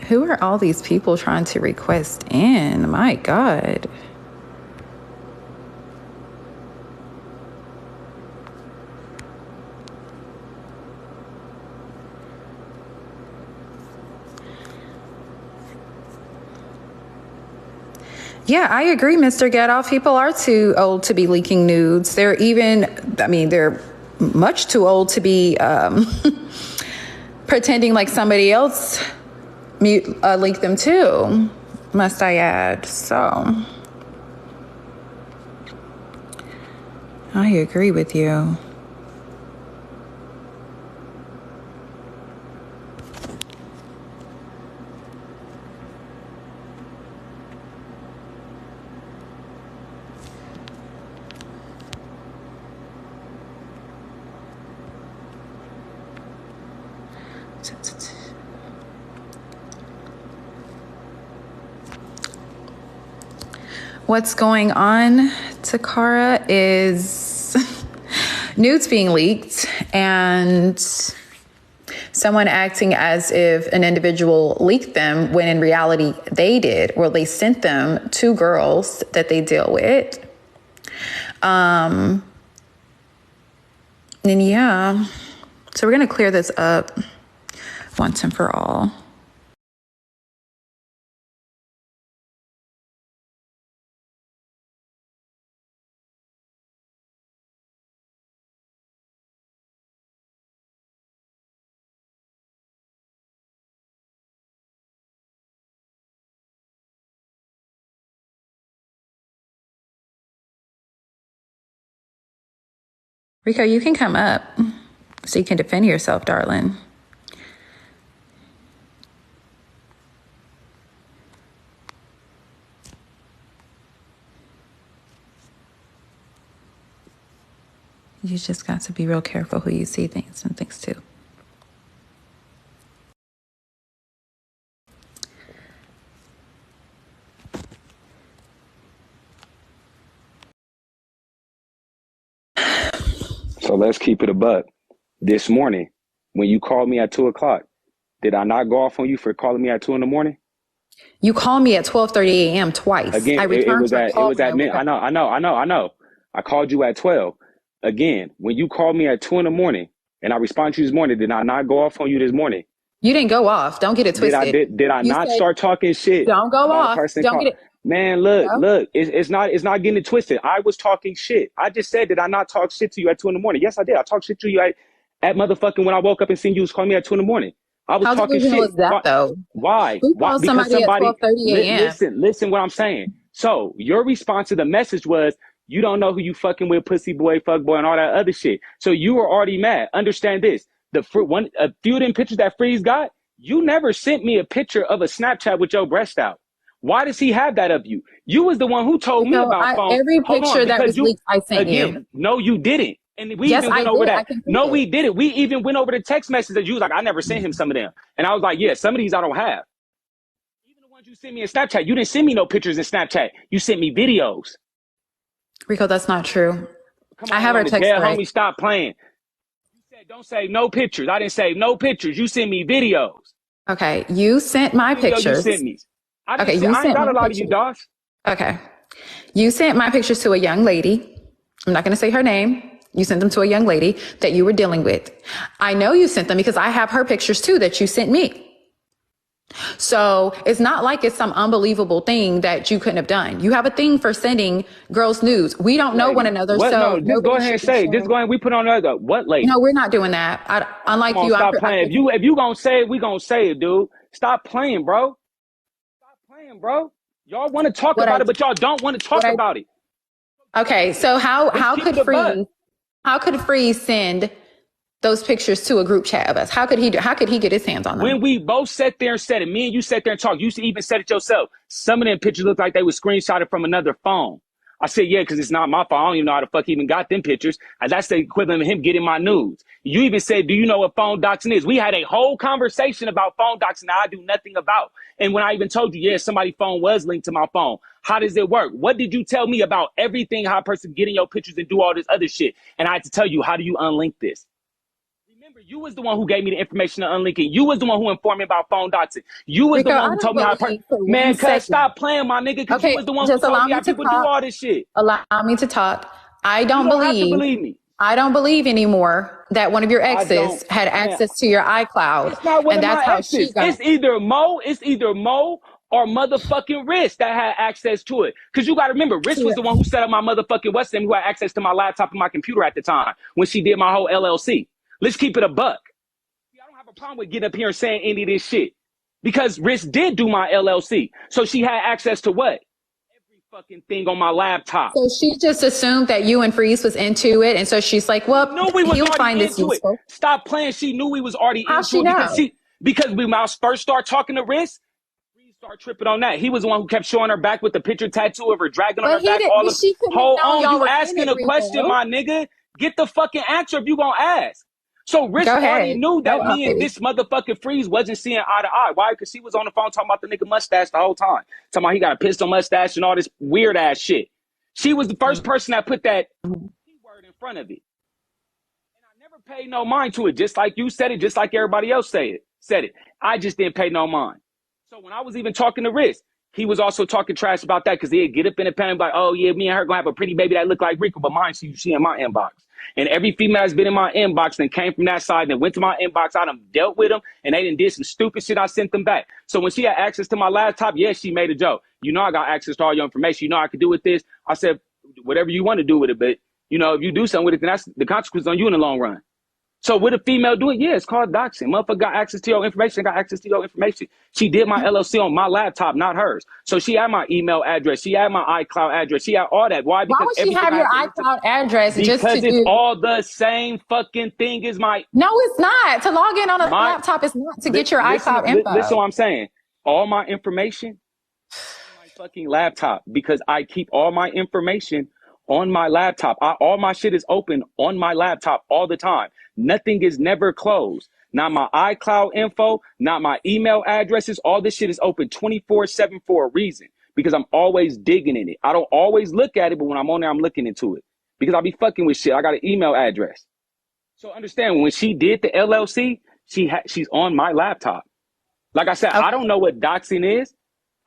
Who are all these people trying to request in? My God. Yeah, I agree, Mr. Gadoff. People are too old to be leaking nudes. They're much too old to be pretending like somebody else leaked them too, must I add. So, I agree with you. What's going on, Takara, is nudes being leaked and someone acting as if an individual leaked them when in reality they did, or they sent them to girls that they deal with. And yeah, so we're going to clear this up once and for all. Rico, you can come up so you can defend yourself, darling. You just got to be real careful who you see things and things too. So let's keep it a buck. This morning, when you called me at 2 o'clock, did I not go off on you for calling me at 2 in the morning? You called me at 12:30 a.m. twice. Again, I returned your call. I know. I called you at 12. Again, when you called me at 2 in the morning and I responded to you this morning, did I not go off on you this morning? You didn't go off. Don't get it twisted. Did I not start talking shit? Don't go off. Don't get it. Man, look, it's not getting it twisted. I was talking shit. I just said, did I not talk shit to you at 2 in the morning? Yes, I did. I talked shit to you at motherfucking when I woke up and seen you was calling me at 2 in the morning. I was talking shit. How was that though? Why? Because somebody at 12:30 a.m. Listen what I'm saying. So your response to the message was, you don't know who you fucking with, pussy boy, fuck boy, and all that other shit. So you were already mad. Understand this. A few of them pictures that Freeze got, you never sent me a picture of a Snapchat with your breast out. Why does he have that of you? You was the one who told me about phones. Every picture that was leaked, I sent you. No, you didn't. And we even went over that. No, we didn't. We even went over the text messages. You was like, I never sent him some of them. And I was like, yeah, some of these I don't have. Even the ones you sent me in Snapchat, you didn't send me no pictures in Snapchat. You sent me videos. Rico, that's not true. Come on, I have our text. Homie, stop playing. You said don't save no pictures. I didn't save no pictures. You sent me videos. Okay, you sent my pictures. You sent me. I ain't got a lot of you, dogs. Okay. You sent my pictures to a young lady. I'm not going to say her name. You sent them to a young lady that you were dealing with. I know you sent them because I have her pictures too that you sent me. So it's not like it's some unbelievable thing that you couldn't have done. You have a thing for sending girls nudes. We don't know one another. What? So no, just go ahead and say. Just go ahead. We put on another. What lady? No, we're not doing that. Unlike you. Stop playing. If you gonna say it, we gonna say it, dude. Stop playing, bro. Stop playing, bro. Y'all want to talk about it, but y'all don't want to talk about it. Okay, so how could Freeze send those pictures to a group chat of us? How could he get his hands on them? When we both sat there and said it, me and you sat there and talked, you even said it yourself. Some of them pictures look like they were screenshotted from another phone. I said, yeah, because it's not my fault. I don't even know how the fuck he even got them pictures. And that's the equivalent of him getting my nudes. You even said, do you know what phone doxing is? We had a whole conversation about phone doxing that I do nothing about. And when I even told you, yeah, somebody's phone was linked to my phone. How does it work? What did you tell me about everything, how a person getting your pictures and do all this other shit? And I had to tell you, how do you unlink this? You was the one who gave me the information to unlink it. You was the one who informed me about phone doxing. You was the one who told me how to... Man, cuz stop playing, my nigga, because you was the one who told me how people do all this shit. Allow me to talk. I don't You don't have to believe me. I don't believe anymore that one of your exes had access to your iCloud. It's not one and of that's my how exes. she got. It's either Mo or motherfucking Riz that had access to it. Because you got to remember, Riz was the one who set up my motherfucking West End, who had access to my laptop and my computer at the time when she did my whole LLC. Let's keep it a buck. I don't have a problem with getting up here and saying any of this shit. Because Riz did do my LLC. So she had access to what? Every fucking thing on my laptop. So she just assumed that you and Freeze was into it. And so she's like, well, he'll find this useful. Stop playing. She knew we was already How into she it. know? Because when I first started talking to Riz, start tripping on that. He was the one who kept showing her back with the picture tattoo of her dragging on her back. Hold on, you asking a question, my nigga. Get the fucking answer if you gonna ask. So Rich already knew that me and this motherfucking Freeze wasn't seeing eye to eye. Why? Because she was on the phone talking about the nigga mustache the whole time. Talking about he got a pistol mustache and all this weird ass shit. She was the first person that put that word in front of it. And I never paid no mind to it. Just like you said it, just like everybody else said it. I just didn't pay no mind. So when I was even talking to Riz, he was also talking trash about that because he'd get up in the pen and be like, oh yeah, me and her gonna have a pretty baby that look like Rico, but mine, she in my inbox. And every female that's been in my inbox and came from that side and went to my inbox, I done dealt with them and they done did some stupid shit, I sent them back. So when she had access to my laptop, yes, she made a joke. You know I got access to all your information. You know I could do with this. I said, whatever you want to do with it, but you know, if you do something with it, then that's the consequence on you in the long run. So would a female do it? Yeah, it's called doxing. Motherfucker got access to your information, got access to your information. She did my LLC on my laptop, not hers. So she had my email address. She had my iCloud address. She had all that. Why? Because why would she have your iCloud address just to it's all the same fucking thing as my... No, it's not. To log in on a laptop is not to get your iCloud info. Listen what I'm saying. All my information on my fucking laptop because I keep all my information on my laptop. All my shit is open on my laptop all the time. Nothing is never closed. Not my iCloud info, not my email addresses. All this shit is open 24/7 for a reason because I'm always digging in it. I don't always look at it, but when I'm on there, I'm looking into it because I be fucking with shit. I got an email address. So understand when she did the LLC, she's on my laptop. Like I said, I don't know what doxing is.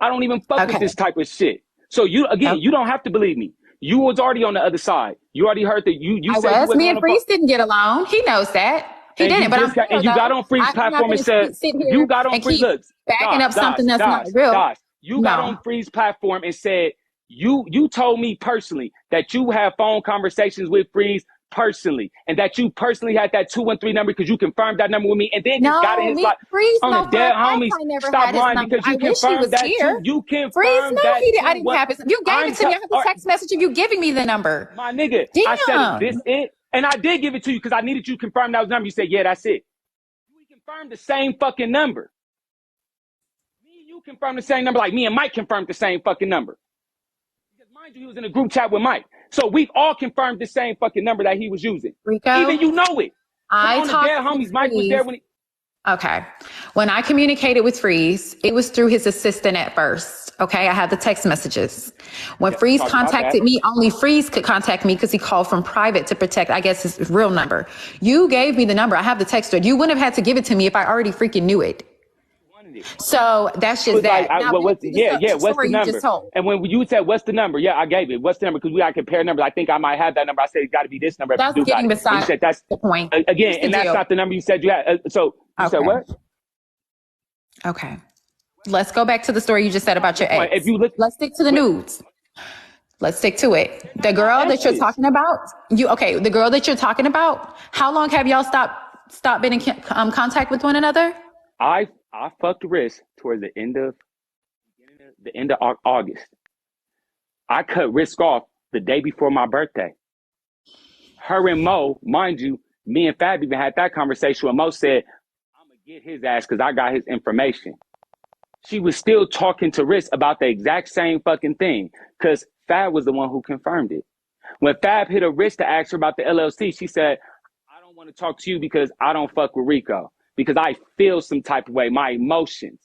I don't even fuck with this type of shit. So you don't have to believe me. You was already on the other side. You already heard that you said me and Freeze didn't get along. He knows that. He didn't, but you got on Freeze platform and said you got on Freeze. Look, backing up something that's not real. You got on Freeze platform and said you told me personally that you have phone conversations with Freeze personally, and that you personally had that 213 number because you confirmed that number with me, and then just got in his life on the dead homies. Stop lying because you confirmed that you confirmed that. I didn't have his. You gave it to me. I have a text message of you giving me the number. My nigga, I said, is this it? And I did give it to you because I needed you to confirm that was the number. You said, yeah, that's it. We confirmed the same fucking number. Me and you confirmed the same number, like me and Mike confirmed the same fucking number. Because mind you, he was in a group chat with Mike. So we've all confirmed the same fucking number that he was using. Rico, even you know it. I talked to homies. Mike was there when he... Okay. When I communicated with Freeze, it was through his assistant at first. Okay. I had the text messages. When Freeze contacted me, only Freeze could contact me because he called from private to protect, I guess, his real number. You gave me the number. I have the text thread. You wouldn't have had to give it to me if I already freaking knew it. So that's just that. What's the number? And when you said, what's the number? Yeah, I gave it. What's the number? Because we got to compare numbers. I think I might have that number. I said, it's got to be this number. That's getting beside the point. Again, and that's not the number you said you had. So you said what? Okay. Let's go back to the story you just said about your ex. If you look, let's stick to the nudes. Let's stick to it. The girl that you're talking about, the girl that you're talking about, how long have y'all stopped being in contact with one another? I fucked Riz towards the end of August. I cut Riz off the day before my birthday. Her and Mo, mind you, me and Fab even had that conversation when Mo said, I'm gonna get his ass because I got his information. She was still talking to Riz about the exact same fucking thing because Fab was the one who confirmed it. When Fab hit a Riz to ask her about the LLC, she said, I don't want to talk to you because I don't fuck with Rico. Because I feel some type of way, my emotions.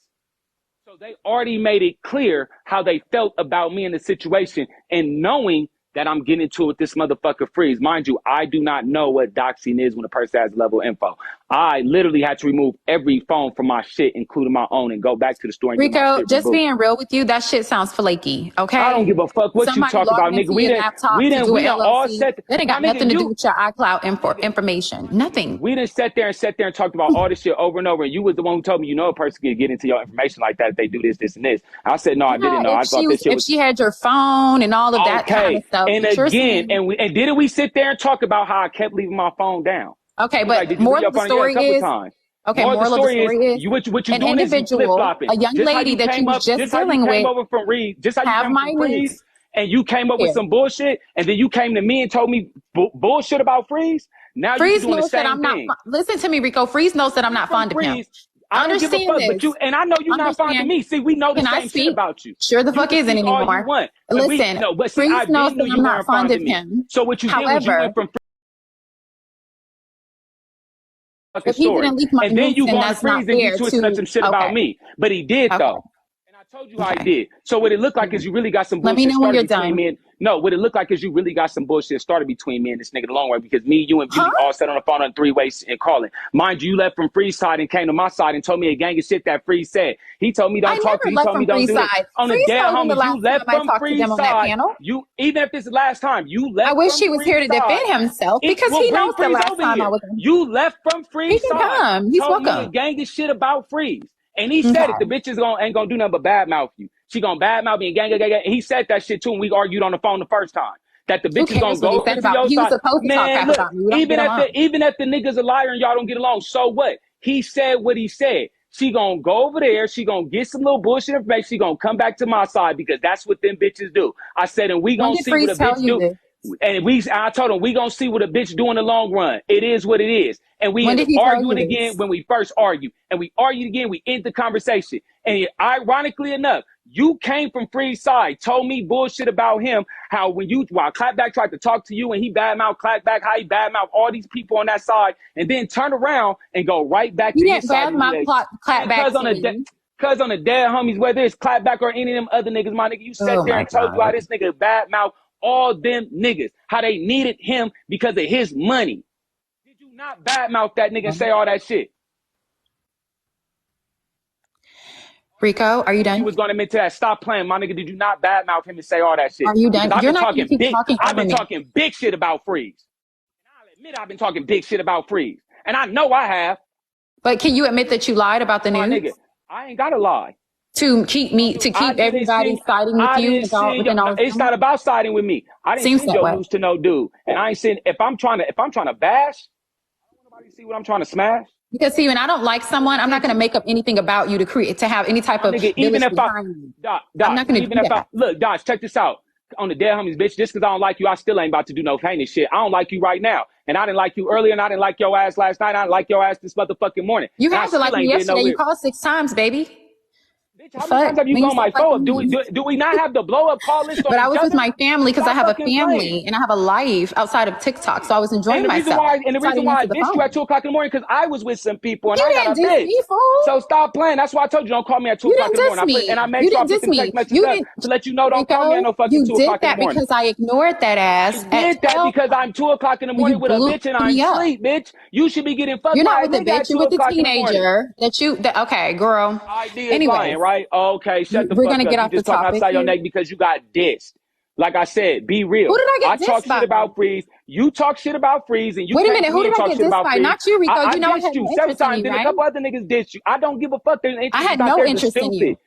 So they already made it clear how they felt about me in the situation and knowing that I'm getting into it with this motherfucker Freeze. Mind you, I do not know what doxing is when a person has level info. I literally had to remove every phone from my shit, including my own, and go back to the store and get my Rico, shit just removed. being real with you, that shit sounds flaky, okay? I don't give a fuck what Somebody you talk about, logged nigga. into your laptop to do We an didn't all LLC. set. That ain't My got nigga, nothing to do with your iCloud information. Nothing. we didn't sit there and talked about all this shit over and over. And you was the one who told me, you know, a person can get into your information like that if they do this, this, and this. I said, no, I didn't know. I thought this shit If was she had your phone and all of that kind of okay. stuff, And but you're again, saying, and didn't we sit there and talk about how I kept leaving my phone down? okay, You was like, but did you leave more your of the phone? Yeah, a story couple is, times. okay, More of the moral of the story is story is, what you an doing is you flip individual, flopping. a young Just how lady you that you came was up, just just how you dealing came with, over from Reed, just how you have came from Freeze, minutes. and you came up with some bullshit, and then you came to me and told me bullshit about Freeze. Now you Freeze doing the knows that same I'm not. thing. Listen to me, Rico. Freeze knows that I'm not From fond of him. Freeze, I don't give a Understand fuck, but this. and I know you're not fond of Understand. me. See, we know the Can I same shit speak? about you. Sure the You fuck can isn't speak all you anymore. want. Listen, But see, Freeze I knows been that knew I'm you not weren't fond fond of of me. him. So what you did was you However, went from fucking if he story. didn't leak my And then news, you then going to that's not Freeze and you fair twisting up to. some shit about Okay, me. But he did okay, though. And I told you how he okay. did. So what it looked like is you really got some Let me bullshit know when started you're between done. me and no, what it looked like is you really got some bullshit started between me and this nigga the long way because me, you, and Huh? Beauty all sat on the phone on 3-way and calling. Mind you, you left from Freeze side and came to my side and told me a gang of shit that Freeze said. He told me I don't talk to never you. He left told me from don't Freeze do this. side. On the Freeze dead told him the homies, you last time left I from talked to Freeze them on that side. panel. You even if this is the last time, you left I wish from he was Freeze here to side. defend himself because Well, he bring knows the Freeze last over time I here. was in. You left from He Freeze can side. come. He's Told me a welcome. gang of shit about Freeze. And he said it. The Okay. bitch is ain't gonna do nothing but badmouth you. She gonna badmouth me and gang. And he said that shit too, and we argued on the phone the first time. That the Who bitch is gonna cares what he go said over to about me? your He was side. supposed to talk Man, crap look, about me. We don't get along. even if the nigga's a liar and y'all don't get along, so what? He said what he said. She gonna go over there. She gonna get some little bullshit information. She gonna come back to my side because that's what them bitches do. I said, and we When gonna did see what a Freeze tell bitch you do. this? And I told him we gonna see what a bitch do in the long run. It is what it is. And we When end did up he tell you arguing again this? when we first argued. And we argued again, we end the conversation. And ironically enough, you came from Free's side, told me bullshit about him, how while Clapback tried to talk to you and he badmouthed Clapback, how he badmouthed all these people on that side, and then turn around and go right back He to his didn't side grab and be my like, clap back to me. Cause on the dead homies, whether it's Clapback or any of them other niggas, my nigga, you sat Oh there my and told you how God. this nigga badmouth all them niggas, how they needed him because of his money. Did you not badmouth that nigga and say all that shit? Rico, are you You done? was gonna admit to that. Stop playing, my nigga. Did you not badmouth him and say all that shit? Are you Because done? You're not going to keep talking I've over been me. talking big shit about Freeze. I'll admit I've been talking big shit about Freeze. And I know I have. But can you admit that you lied about the My news? nigga, I ain't gotta lie. To keep everybody siding with you within all It's not about siding with me. I didn't Seems send that your way. news to no dude. And I ain't send if I'm trying to bash, I don't want nobody to see what I'm trying to smash. Because see, when I don't like someone, I'm not going to make up anything about you to have any type of Nigga, even village if I behind you. Doc, I'm not going to do that. look, Doc, check this out. On the dead homies, bitch, just because I don't like you, I still ain't about to do no heinous shit. I don't like you right now. And I didn't like you earlier, and I didn't like your ass last night. I didn't like your ass this motherfucking morning. You And I had to like still me ain't did yesterday. no You weird. called 6 times, baby. Bitch, how many Fuck. times have you When you gone my stop liking phone? me. Do we not have the blow up call list on But I each was with other? my family because I Stop have a fucking family playing. and I have a life outside of TikTok. So I was enjoying myself. The So I reason didn't why I answer the dissed you at phone. 2 o'clock in the morning because I was with some people and You I got didn't a diss bitch. me, fool. So stop playing. That's why I told you don't call me at 2 You o'clock didn't in the diss morning. And I me. made You sure I didn't put diss them me. text messages You up didn't, to let you know don't call me at Rico, no fucking you 2 did o'clock in the that morning. because I ignored that I ass at did that 12. because I'm 2 o'clock in the You morning with a blew bitch and I'm me up. asleep, bitch. You should be getting fucked You're not by a with the nigga bitch. at You're 2 with the o'clock in the morning. teenager okay, girl. Idea is lying, Anyways, right? Okay, shut the we're fuck going to up. get You off the just talking topic outside your here. neck because you got dissed. Like I said, be Who real. did I I get talk dissed shit by? about Freeze. You talk shit about Freeze, and you Wait a came minute. to Who me did and I talk get shit dissed about by? Freeze. Not you, Rico. I You know I dissed had you no several interest in times. you, Then a right? couple other niggas dissed you. I don't give a fuck. Their I interest is had not no there. They're interest in stupid. you.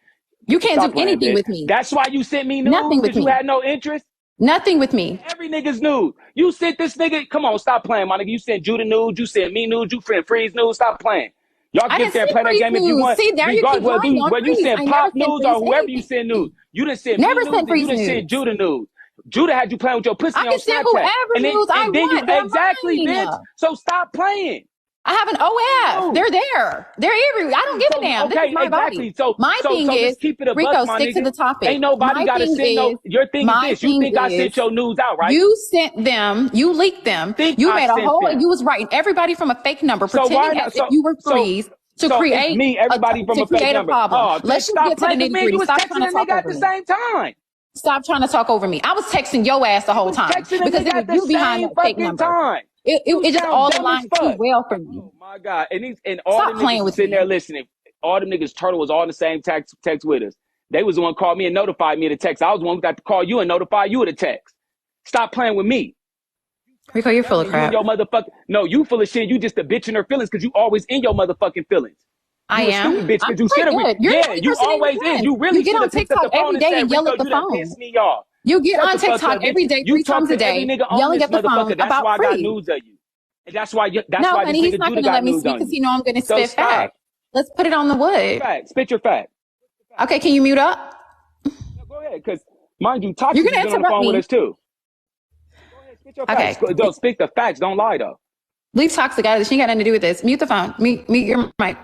You Bitch, can't stop do playing, anything bitch. with me. That's why you sent me news Nothing with because you me. had no interest. Nothing with me. Every nigga's nude. You sent this nigga. Come on, stop playing, my nigga. You sent Judah nude. You sent me nude. You sent Freeze nude. Stop playing. Y'all I get didn't there and send play that Freeze game if you news. want. See, there you keep lying on Whether you Freeze. send I never Pop sent news or Freeze whoever you anything. send news. You didn't send me Never news sent and you Freeze didn't send news. Judah news. Judah had you playing with your I pussy on can send Snapchat. whoever news I Then you want. They're exactly, bitch. mine. So stop playing. I have an OF. News. They're there. They're everywhere. I don't give a damn. This is Okay, my body. exactly. So My thing let's is, keep it a buck, Rico, my stick to nigga. the topic. Ain't nobody got to send no. Your thing is this. You think I sent your news out, right? You sent them, you leaked them, Think you I made a sent whole, them. you was writing everybody from a fake number, So why pretending not? as if you were So Freeze to so it's create me, everybody from to a fake create a number. problem. Oh, bitch, Let's just stop get to the playing. Cause nitty me and gritty. you was Stop trying texting to a talk nigga at over the me. same time. Stop trying to talk over me. I was texting your ass the You whole was time texting a because nigga it was at the you behind same that fake fucking number. time. It just all dumb as aligned too fuck. well for you. Oh my God. And all Stop the playing niggas with sitting me. there listening. All the niggas Turtle was all in the same text with us. They was the one called me and notified me of the text. I was the one who got to call you and notify you of the text. Stop playing with me. Rico, you're full of crap. You no, you full of shit. You just a bitch in her feelings because you always in your motherfucking feelings. I You a am. stupid bitch because you pretty should have. good. You're the Yeah, only you person in always your is. life. You really You get should on have picked up TikTok the phone every and day said, and yell Rico, at the you done phone. pissed me off. You get Shut on the fuck TikTok up, every bitch. day, You 3 talk times a to every day, nigga on yelling this at the phone motherfucker. That's about why I got free. news of you. And that's why No, this honey, he's nigga not Judah going to got let me news speak on because you. he know I'm going to So spit stop. fact. Let's put it on the wood. Spit your fact. Okay, can you mute up? No, go ahead, because mind you, You're Toxic going has to been on the interrupt phone with me. us too. Go ahead, spit your facts. Okay. Don't speak the facts. Don't lie though. Leave Toxic out of this. She ain't got nothing to do with this. Mute the phone. Mute your mic.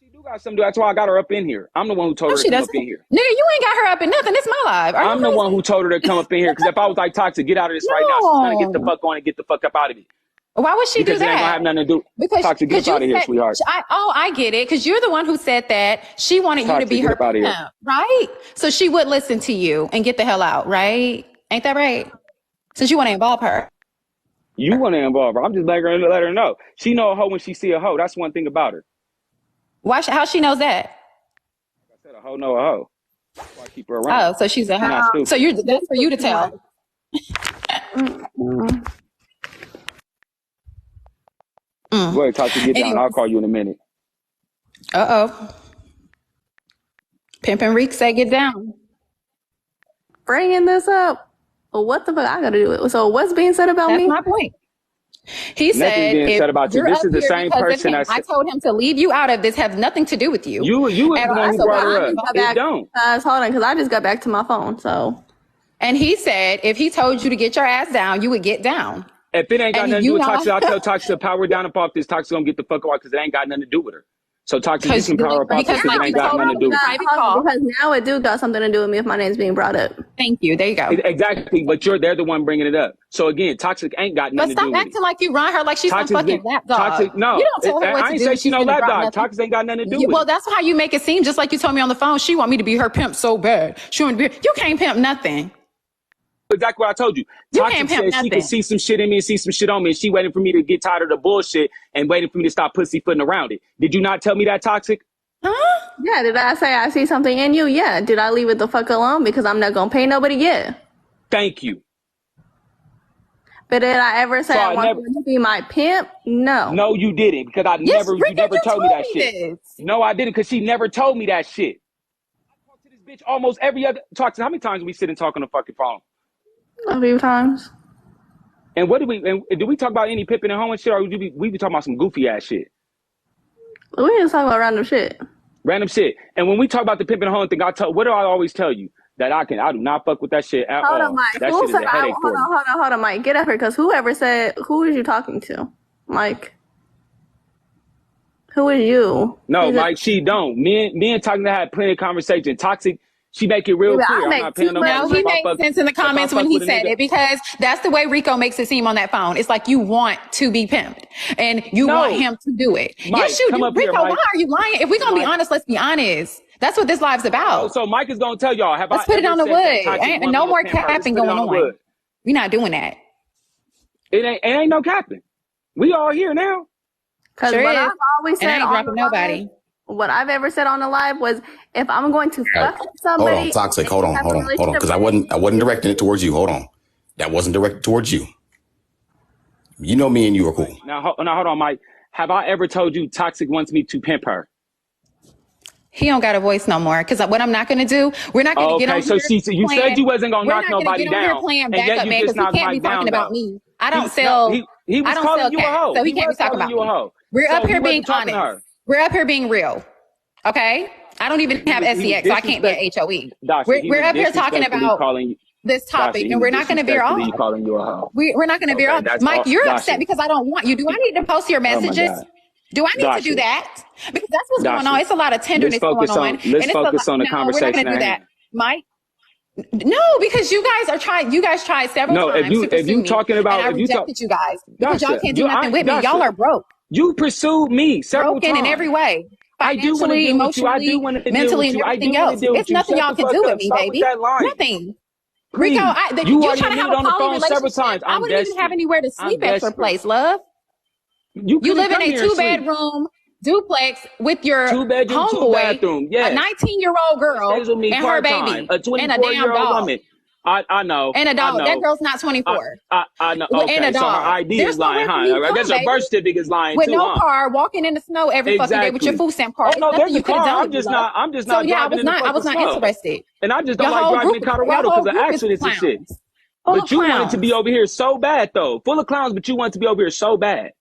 She do got something to do. That's why I got her up in here. I'm the one who told No, her she to come doesn't. up in here. Nigga, you ain't got her up in nothing. It's my live. Are you I'm the crazy? one who told her to come up in here. Because if I was like Toxic, get out of this right now, she's gonna get the No. fuck on and get the fuck up out of it. Why would she Because do it ain't gonna that? have nothing to do. Because Toxic, get up out of here, sweetheart. I get it. Because you're the one who said that she wanted you to Toxic, be get her up out of here. pimp, right? So she would listen to you and get the hell out, right? Ain't that right? Since you want to involve her. You want to involve her. I'm just letting her let her know. She know a hoe when she see a hoe. That's one thing about her. How she knows that? Like I said, a hoe know a hoe. That's why I keep her around. Oh, so she's a hoe. So that's for you to tell. Go ahead, Toxic, get down. I'll call you in a minute. Uh-oh. Pimp and Reek say get down. Bringing this up. What the fuck I gotta do it? So what's being said about That's me? my point. He said, being said about you. You're This up is the here same because of person him. that I told him to leave you out of this. Has nothing to do with you. You was the one who brought her up. It don't. Hold on, because I just got back to my phone. So, and he said, if he told you to get your ass down, you would get down. If it ain't got nothing to do with Toxic, I'll tell Toxic to power down up off this. Toxic gonna get the fuck out because it ain't got nothing to do with her. So Toxic, you can power up off this because it ain't got nothing to do with her. Because now it do got something to do with me if my name's being brought up. Thank you. There you go. Exactly, but they're the one bringing it up. So again, Toxic ain't got nothing to do with it. But stop acting like you run her like she's some fucking lapdog. Toxic, no. You don't tell her what I to ain't do. say she no lapdog. Toxic ain't got nothing to do with it. Well, that's how you make it seem. Just like you told me on the phone, she want me to be her pimp so bad. She want to be. You can't pimp nothing. Exactly what I told you. Toxic said she could see some shit in me and see some shit on me, and she waiting for me to get tired of the bullshit and waiting for me to stop pussyfooting around it. Did you not tell me that, Toxic? Huh? Yeah, did I say I see something in you? Yeah. Did I leave it the fuck alone because I'm not gonna pay nobody? Yeah. Thank you. But did I ever say I want you to be my pimp? No. No, you didn't, because you never told me that shit. No, I didn't, because she never told me that shit. I talk to this bitch almost every other. Toxic, how many times do we sit and talk on the fucking phone? A few times. And what do we talk about any pimping and hoe and shit, or we be talking about some goofy ass shit? We just talk about random shit. Random shit. And when we talk about the pimping and hoeing thing, what do I always tell you? That I do not fuck with that shit at all. Hold on, Mike. That shit is a headache for me. Hold on, Mike. Get up here, because who is you talking to? Mike. Who is you? No, Mike, she don't. Me and Toxic had plenty of conversation. Toxic, she make it real clear. I'm not paying no money. No, he made sense in the comments when he said it, because that's the way Rico makes it seem on that phone. It's like you want to be pimped and you want him to do it. Mike, yes, you do. Rico, why are you lying? If we're going to be honest, let's be honest. That's what this live's about. So Mike is going to tell y'all. Let's put it on the wood. Ain't no more capping going on. We're not doing that. It ain't no capping. We all here now. Because what I've always said on nobody. What I've ever said on the live was, if I'm going to fuck somebody. Hold on, Toxic. Hold on. Because I wasn't directing it towards you. Hold on. That wasn't directed towards you. You know me and you are cool. Now hold on, Mike. Have I ever told you Toxic wants me to pimp her? He don't got a voice no more, because what I'm not going to do, we're not going to get on here. Okay, so you said you wasn't going to knock nobody down. We're not going to get on here playing backup man, because he can't be talking about me. I don't sell. He was calling you a hoe. So he can't be talking about me. We're up here being honest. We're up here being real. Okay? I don't even have SEX, so I can't be an HOE. We're up here talking about this topic, and we're not going to veer off. We're not going to veer off. Mike, you're upset because I don't want you. Do I need to post your messages? Do I need to do that? Because that's what's going on. It's a lot of tenderness going on. Let's focus on the conversation. We're not going to do that, Mike. No, because you guys tried several times. No, if you talking about, and I rejected you guys because y'all can't do nothing with me. Y'all are broke. You pursued me several times. Broken in every way. I do want to deal with you. I do want to deal with you. Mentally and everything else. It's nothing y'all can do with me, baby. Nothing. Please. Rico, You you're already trying to have admitted a on the poly phone several relationship. times. I I'm wouldn't even have desperate. anywhere to I'm sleep at your desperate. place, love. You You couldn't live in come a here and sleep. 2-bedroom duplex with your 2-bedroom, homeboy, 2-bathroom. a Yes. 19-year-old girl Stays with me and her part-time. baby A and a damn 24-year-old dog. woman. I know. And a I dog. That know. girl's not 24. I know. And a Okay, so her dog. ID There's is lying, nowhere for me huh? to I come, guess her baby. birth certificate is lying With too, no huh? car, walking in the snow every fucking day with your Exactly. food stamp Oh card. It's no, nothing there's a you could have car. done I'm with me, just love. not. I'm just So not yeah, driving in the I fucking was not snow. interested. And I just Your don't like whole driving in group, your Colorado whole because of group is accidents and shit. clowns. Full But of you wanted to be clowns. over here so bad though, full of clowns. But you wanted to be over here so bad,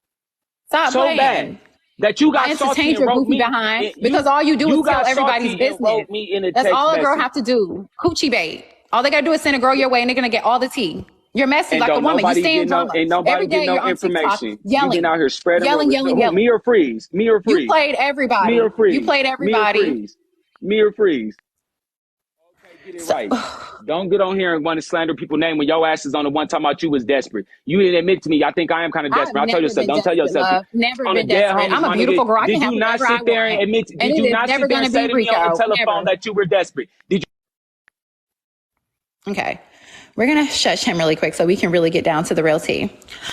Stop so playing. bad that you got I salty entertained and your wrote goofy me. behind because all you do is You tell got everybody's salty and business. wrote me in a That's text all a girl message. have to do. Coochie bait. All they gotta do is send a girl your way and they're gonna get all the tea. You're messy And like a don't woman. You nobody stay in get no, drama. ain't nobody Every get day no you're on TikTok information. You been yelling, out here spreading yelling, rumors. yelling, Who, me yelling. or Freeze? Me or You Freeze? played Me everybody. or Freeze? You played Me or everybody. Freeze? Me or Freeze? Okay, get it So, right. Don't get on here and want to slander people's name when your ass is on the one talking about you was desperate. You didn't admit to me. I think I am kind of I've desperate. I told never yourself, been don't tell desperate, yourself. love. Never On the been dead desperate. homies, I'm a my nigga. beautiful girl. I can Did have you not whatever I sit there and want. admit? And Did it you is not never sit there gonna and say be to me on the Rico. telephone Never. that you were desperate? Did Okay. We're gonna shush him really quick so we can really get down to the real tea. you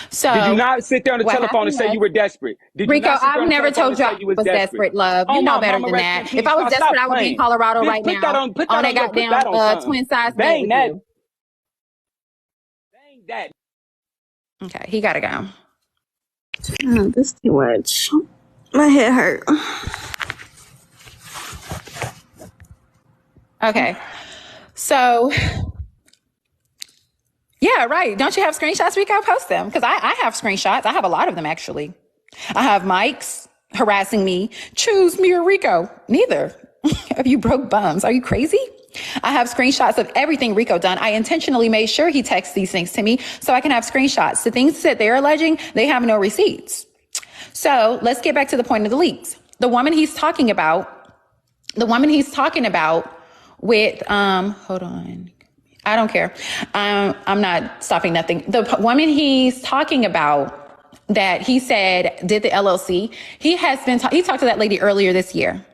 So not sit there on the what telephone and happened say was, you were desperate? Did you Rico, not sit there I've on the never telephone told and you say I you was was desperate? desperate, love. Oh You know my better mama, than rest in that. If peace. I was Stop desperate, I would be in playing. Colorado Bitch, right put that now on. Put on that a on your. Put that on goddamn something. twin size bed Bang with that. you. Bang that. Okay, he gotta go. Oh, this is too much. My head hurt. Okay. So yeah, right. Don't you have screenshots? We can post them because I have screenshots. I have a lot of them actually. I have Mike's harassing me. Choose me or Rico. Neither of you broke bums. Are you crazy? I have screenshots of everything Rico done. I intentionally made sure he texts these things to me so I can have screenshots. The things that they're alleging, they have no receipts. So let's get back to the point of the leaks. The woman he's talking about with, hold on. I don't care. I'm not stopping nothing. The woman he's talking about that he said did the LLC, he talked to that lady earlier this year.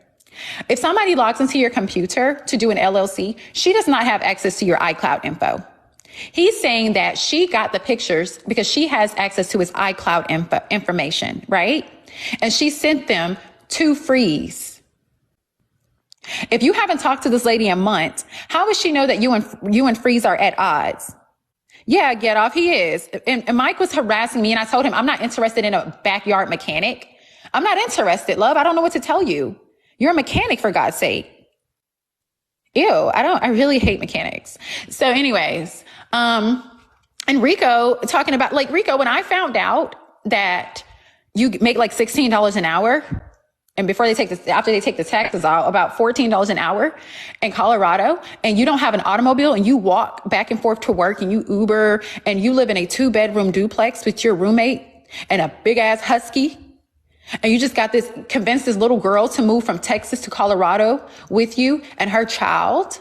If somebody logs into your computer to do an LLC, she does not have access to your iCloud info. He's saying that she got the pictures because she has access to his iCloud information, right? And she sent them to Freeze. If you haven't talked to this lady in months, how does she know that you and Freeze are at odds? Yeah, get off. He is. And Mike was harassing me and I told him, I'm not interested in a backyard mechanic. I'm not interested, love. I don't know what to tell you. You're a mechanic, for God's sake. Ew, I really hate mechanics. So anyways, and Rico talking about, like, Rico, when I found out that you make like $16 an hour, and after they take the taxes out, about $14 an hour in Colorado, and you don't have an automobile and you walk back and forth to work and you Uber and you live in a 2-bedroom duplex with your roommate and a big ass husky, and you just convinced this little girl to move from Texas to Colorado with you and her child.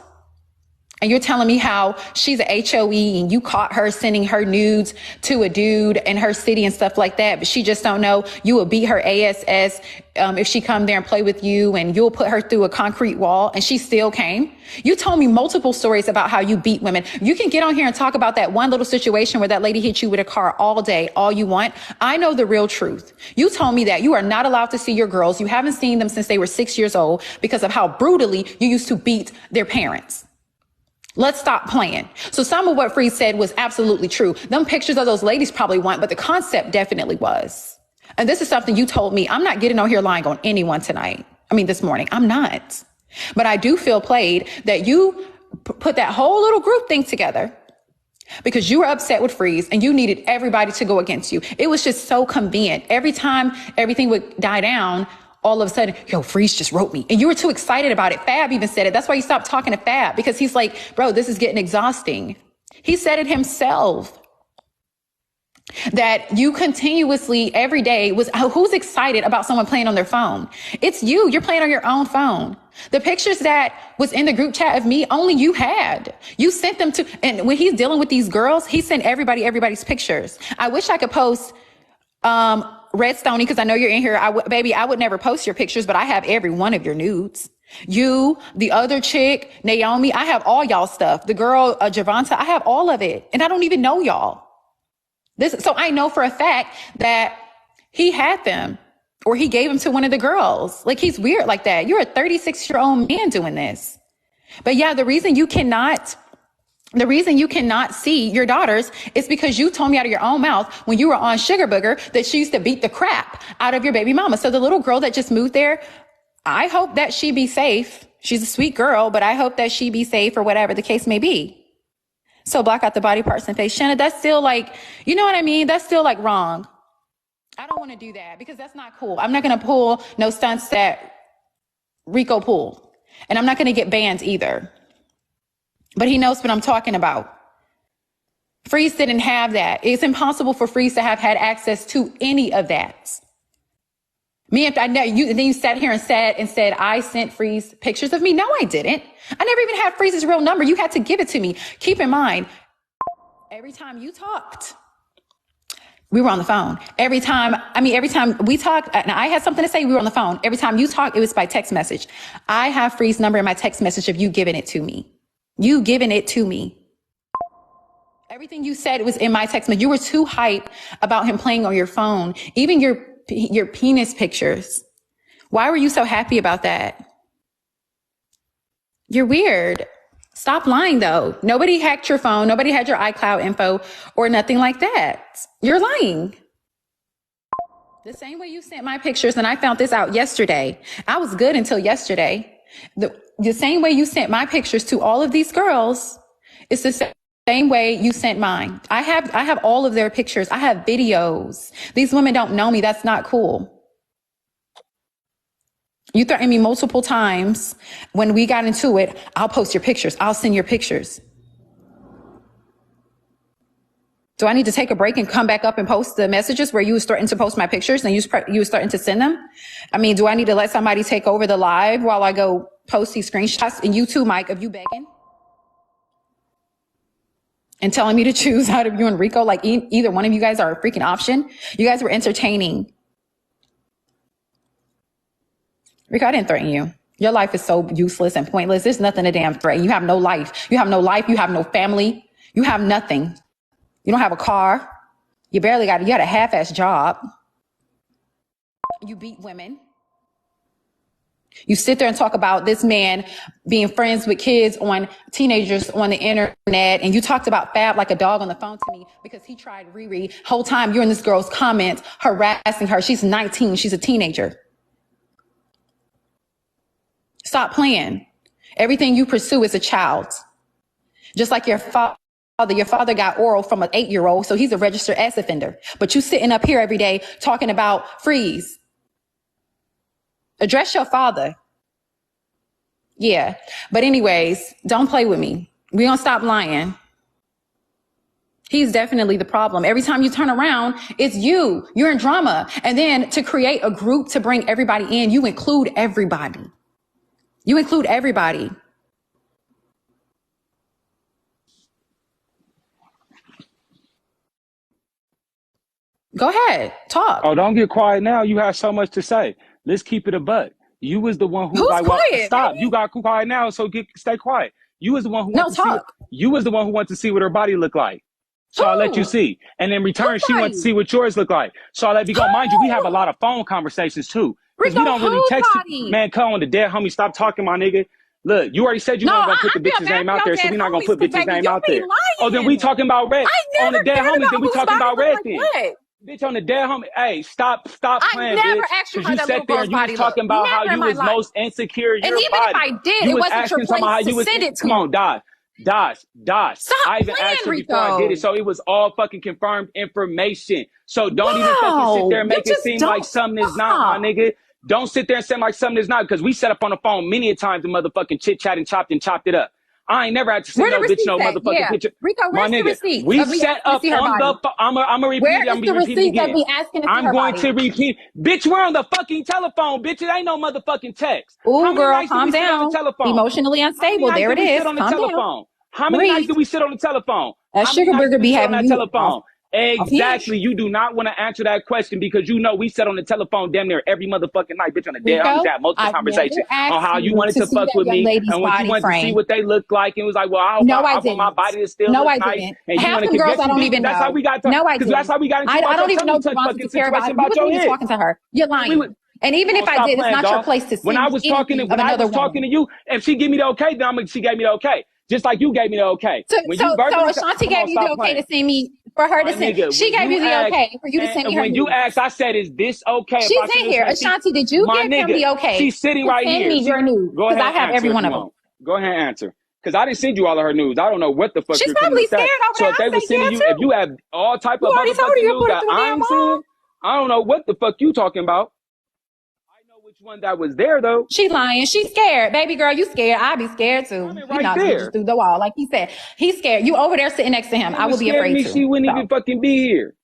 And you're telling me how she's a HOE and you caught her sending her nudes to a dude in her city and stuff like that. But she just don't know you will beat her ASS if she come there and play with you, and you'll put her through a concrete wall. And she still came. You told me multiple stories about how you beat women. You can get on here and talk about that one little situation where that lady hit you with a car all day, all you want. I know the real truth. You told me that you are not allowed to see your girls. You haven't seen them since they were 6 years old because of how brutally you used to beat their parents. Let's stop playing. So some of what Freeze said was absolutely true. Them pictures of those ladies probably weren't, but the concept definitely was. And this is something you told me. I'm not getting on here lying on anyone this morning. I'm not. But I do feel played that you put that whole little group thing together because you were upset with Freeze and you needed everybody to go against you. It was just so convenient. Every time everything would die down, all of a sudden, yo, Freeze just wrote me. And you were too excited about it. Fab even said it. That's why you stopped talking to Fab, because he's like, bro, this is getting exhausting. He said it himself. That you continuously every day who's excited about someone playing on their phone? It's you. You're playing on your own phone. The pictures that was in the group chat of me, only you had. You sent them to, and when he's dealing with these girls, he sent everybody's pictures. I wish I could post, Red Stoney, because I know you're in here. I would never post your pictures, but I have every one of your nudes. You, the other chick, Naomi, I have all y'all stuff. The girl, Javonta, I have all of it. And I don't even know y'all. So I know for a fact that he had them or he gave them to one of the girls. Like, he's weird like that. You're a 36-year-old man doing this. But yeah, the reason you cannot see your daughters is because you told me out of your own mouth when you were on Sugar Booger that she used to beat the crap out of your baby mama. So the little girl that just moved there, I hope that she be safe. She's a sweet girl, but I hope that she be safe or whatever the case may be. So block out the body parts and face. Shanna, that's still like, you know what I mean? That's still like wrong. I don't want to do that because that's not cool. I'm not going to pull no stunts that Rico pulled. And I'm not going to get banned either. But he knows what I'm talking about. Freeze didn't have that. It's impossible for Freeze to have had access to any of that. And then you sat here and said, I sent Freeze pictures of me. No, I didn't. I never even had Freeze's real number. You had to give it to me. Keep in mind, every time you talked, we were on the phone. Every time we talked, and I had something to say, we were on the phone. Every time you talked, it was by text message. I have Freeze's number in my text message of you giving it to me. You giving it to me. Everything you said was in my text message. You were too hype about him playing on your phone. Even your penis pictures. Why were you so happy about that? You're weird. Stop lying though. Nobody hacked your phone. Nobody had your iCloud info or nothing like that. You're lying. The same way you sent my pictures, and I found this out yesterday. I was good until yesterday. The same way you sent my pictures to all of these girls, it's the same way you sent mine. I have all of their pictures. I have videos. These women don't know me. That's not cool. You threatened me multiple times. When we got into it, I'll post your pictures. I'll send your pictures. Do I need to take a break and come back up and post the messages where you was starting to post my pictures and you was starting to send them? I mean, do I need to let somebody take over the live while I go post these screenshots? And you too, Mike, of you begging and telling me to choose out of you and Rico, like either one of you guys are a freaking option. You guys were entertaining. Rico, I didn't threaten you. Your life is so useless and pointless. There's nothing to damn threaten. You have no life. You have no life. You have no family. You have nothing. You don't have a car. You had a half-ass job. You beat women. You sit there and talk about this man being friends with teenagers on the internet. And you talked about Fab like a dog on the phone to me because he tried Riri. Whole time you're in this girl's comments harassing her. She's 19. She's a teenager. Stop playing. Everything you pursue is a child. Just like your father. Your father got oral from an 8-year-old, so he's a registered ass offender. But you sitting up here every day talking about Freeze. Address your father. Yeah. But anyways, don't play with me. We gonna stop lying. He's definitely the problem. Every time you turn around, it's you. You're in drama. And then to create a group to bring everybody in, you include everybody. You include everybody. Go ahead, talk. Oh, don't get quiet now. You have so much to say. Let's keep it a buck. You was the one who Who's like quiet? stop. You got quiet now, so stay quiet. You was the one who you was the one who wanted to see what her body looked like. So I let you see. And in return, she wanted to see what yours look like. So I let you go. Mind you, we have a lot of phone conversations too. Because we don't really text it. Man, come on, the dead homie, stop talking, my nigga. Look, you already said you weren't going to put the bitch's name out there, so we're not going to put bitch's name out there. Oh, then we talking about Red. On the dead homies, then we talking about Red then. Bitch, on the dead homie. Hey, stop playing, bitch. I never asked you how that little girl's body looked. Talking about how you was most insecure in your body. And even if I did, it wasn't your place to send it to me. Come on, Dosh. Stop I even playing, asked her Rico. before I did it, so it was all fucking confirmed information. So don't even fucking sit there and make it seem like something is not, my nigga. Don't sit there and say like something is not, because we set up on the phone many a times and motherfucking chit-chat and chopped it up. I ain't never had to send no bitch no motherfucking picture. Rico, where's the receipt? We set up on the phone. I'm going to repeat it. I'm going to repeat it again. I'm going to repeat. Bitch, we're on the fucking telephone, bitch. It ain't no motherfucking text. Ooh, girl, calm down. Emotionally unstable. There it is. Calm down. How many nights do we sit on the telephone? That Sugar Burger be having you telephone. Exactly. You do not want to answer that question because you know we sat on the telephone damn near every motherfucking night, bitch, on the dead. I had multiple conversations on how you wanted to fuck with me and when you wanted to see what they look like. And it was like, well, I want my body to still look nice. And you want to girls I don't even know. That's how we got to. No, I didn't. That's how we got into I don't even know Javante to care about. You wasn't even talking to her. You're lying. And even if I did, it's not your place to see. When I was talking to you, if she give me the okay, then she gave me the okay. Just like you gave me the okay. So Ashanti gave you the okay to send me, for her to send. She gave you the okay for you to send me her nudes. When you asked, I said, is this okay? She's in here. Ashanti, did you give him the okay? She's sitting right here. Send me your nudes. Because I have every one of them. Go ahead and answer. Because I didn't send you all of her nudes. I don't know what the fuck she's probably scared over there. So if they were sending you, if you have all type of motherfucking nudes that I ain't seen, I don't know what the fuck you talking about. Which one that was there though? She lying. She's scared. Baby girl, you scared. I'd be scared too. Right there. Through the wall. Like he said. He's scared. You over there sitting next to him. I would be afraid to. She wouldn't even fucking be here.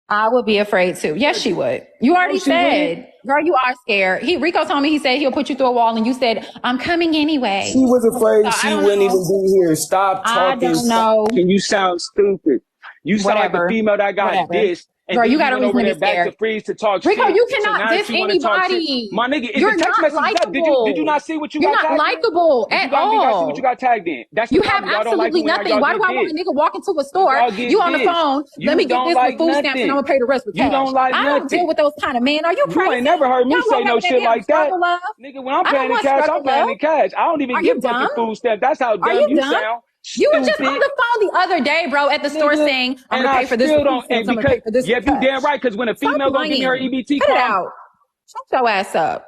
I would be afraid too. Yes, she would. You already said. Girl, you are scared. Rico told me, he said he'll put you through a wall and you said, I'm coming anyway. She was afraid she wouldn't even be here. Stop talking. I don't know. You sound stupid. You sound like the female that got dissed. Girl, you got to reason to be scared. To freeze to talk Rico, shit. you cannot diss anybody. My nigga, you're not likable. Did you not see what you you're got tagged in? You're not likable at all. You got to see what you got tagged in. That's you have absolutely nothing. Why do I want a nigga walk into a store? You on the phone. Let me get this with food stamps and I'm going to pay the rest with cash. You don't like nothing. I don't deal with those kind of men. Are you crazy? You ain't never heard me say no shit like that. Nigga, when I'm paying in cash, I'm paying in cash. I don't even give fucking food stamps. That's how dumb you sound. You were just on the phone the other day, bro, at the store saying, I'm going to pay for this. I'm going to pay for this. Yeah, you damn right, because when a female going to give me her EBT card. Cut it out. Shut your ass up.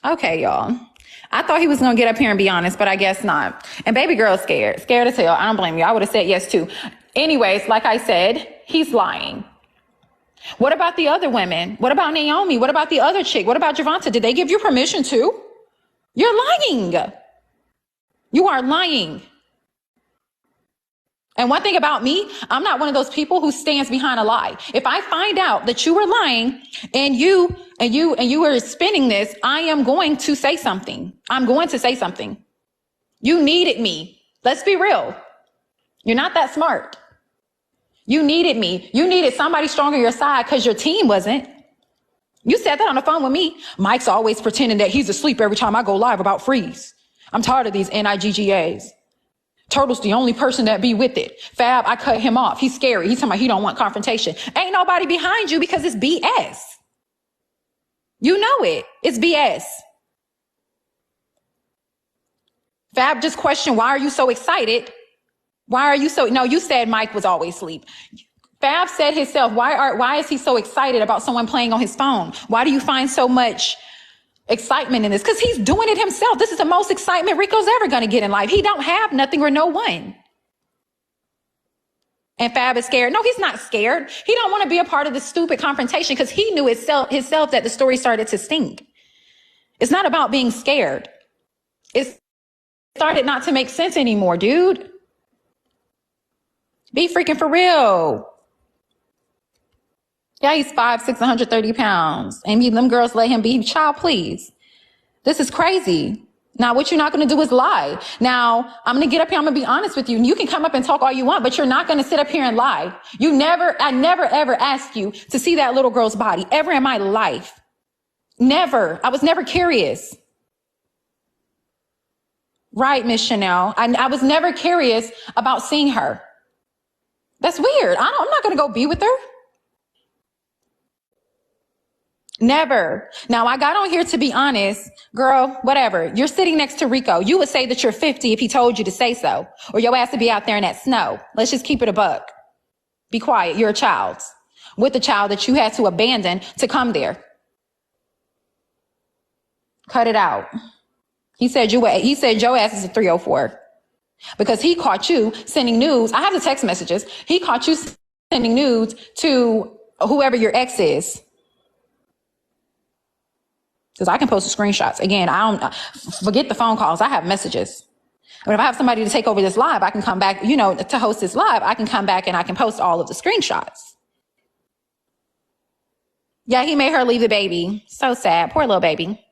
Okay, y'all. I thought he was going to get up here and be honest, but I guess not. And baby girl's scared. Scared as hell. I don't blame you. I would have said yes, too. Anyways, like I said, he's lying. What about the other women? What about Naomi? What about the other chick? What about Javante? Did they give you permission too? You're lying. You are lying. And one thing about me, I'm not one of those people who stands behind a lie. If I find out that you were lying and you were spinning this, I am going to say something. I'm going to say something. You needed me. Let's be real. You're not that smart. You needed me. You needed somebody strong on your side because your team wasn't. You said that on the phone with me. Mike's always pretending that he's asleep every time I go live about Freeze. I'm tired of these NIGGAs. Turtle's the only person that be with it. Fab, I cut him off. He's scary. He's talking about he don't want confrontation. Ain't nobody behind you because it's BS. You know it. It's BS. Fab just questioned, why are you so excited? Why are you so... No, you said Mike was always asleep. Fab said himself, why is he so excited about someone playing on his phone? Why do you find so much excitement in this? Because he's doing it himself. This is the most excitement Rico's ever going to get in life. He don't have nothing or no one. And Fab is scared. No, he's not scared. He don't want to be a part of this stupid confrontation because he knew himself that the story started to stink. It's not about being scared. It started not to make sense anymore, dude. Be freaking for real. Yeah, he's 5'6", 130 pounds. And them girls let him be. Child, please. This is crazy. Now, what you're not going to do is lie. Now, I'm going to get up here. I'm going to be honest with you. You can come up and talk all you want, but you're not going to sit up here and lie. I never, ever asked you to see that little girl's body ever in my life. Never. I was never curious. Right, Miss Chanel. I was never curious about seeing her. That's weird. I'm not going to go be with her. Never. Now, I got on here to be honest. Girl, whatever. You're sitting next to Rico. You would say that you're 50 if he told you to say so. Or your ass would be out there in that snow. Let's just keep it a buck. Be quiet. You're a child. With a child that you had to abandon to come there. Cut it out. He said your ass is a 304. Because he caught you sending nudes. I have the text messages. He caught you sending nudes to whoever your ex is. Because I can post the screenshots. Again, I don't forget the phone calls. I have messages. But if I have somebody to take over this live, I can come back, to host this live, I can come back and I can post all of the screenshots. Yeah, he made her leave the baby. So sad. Poor little baby.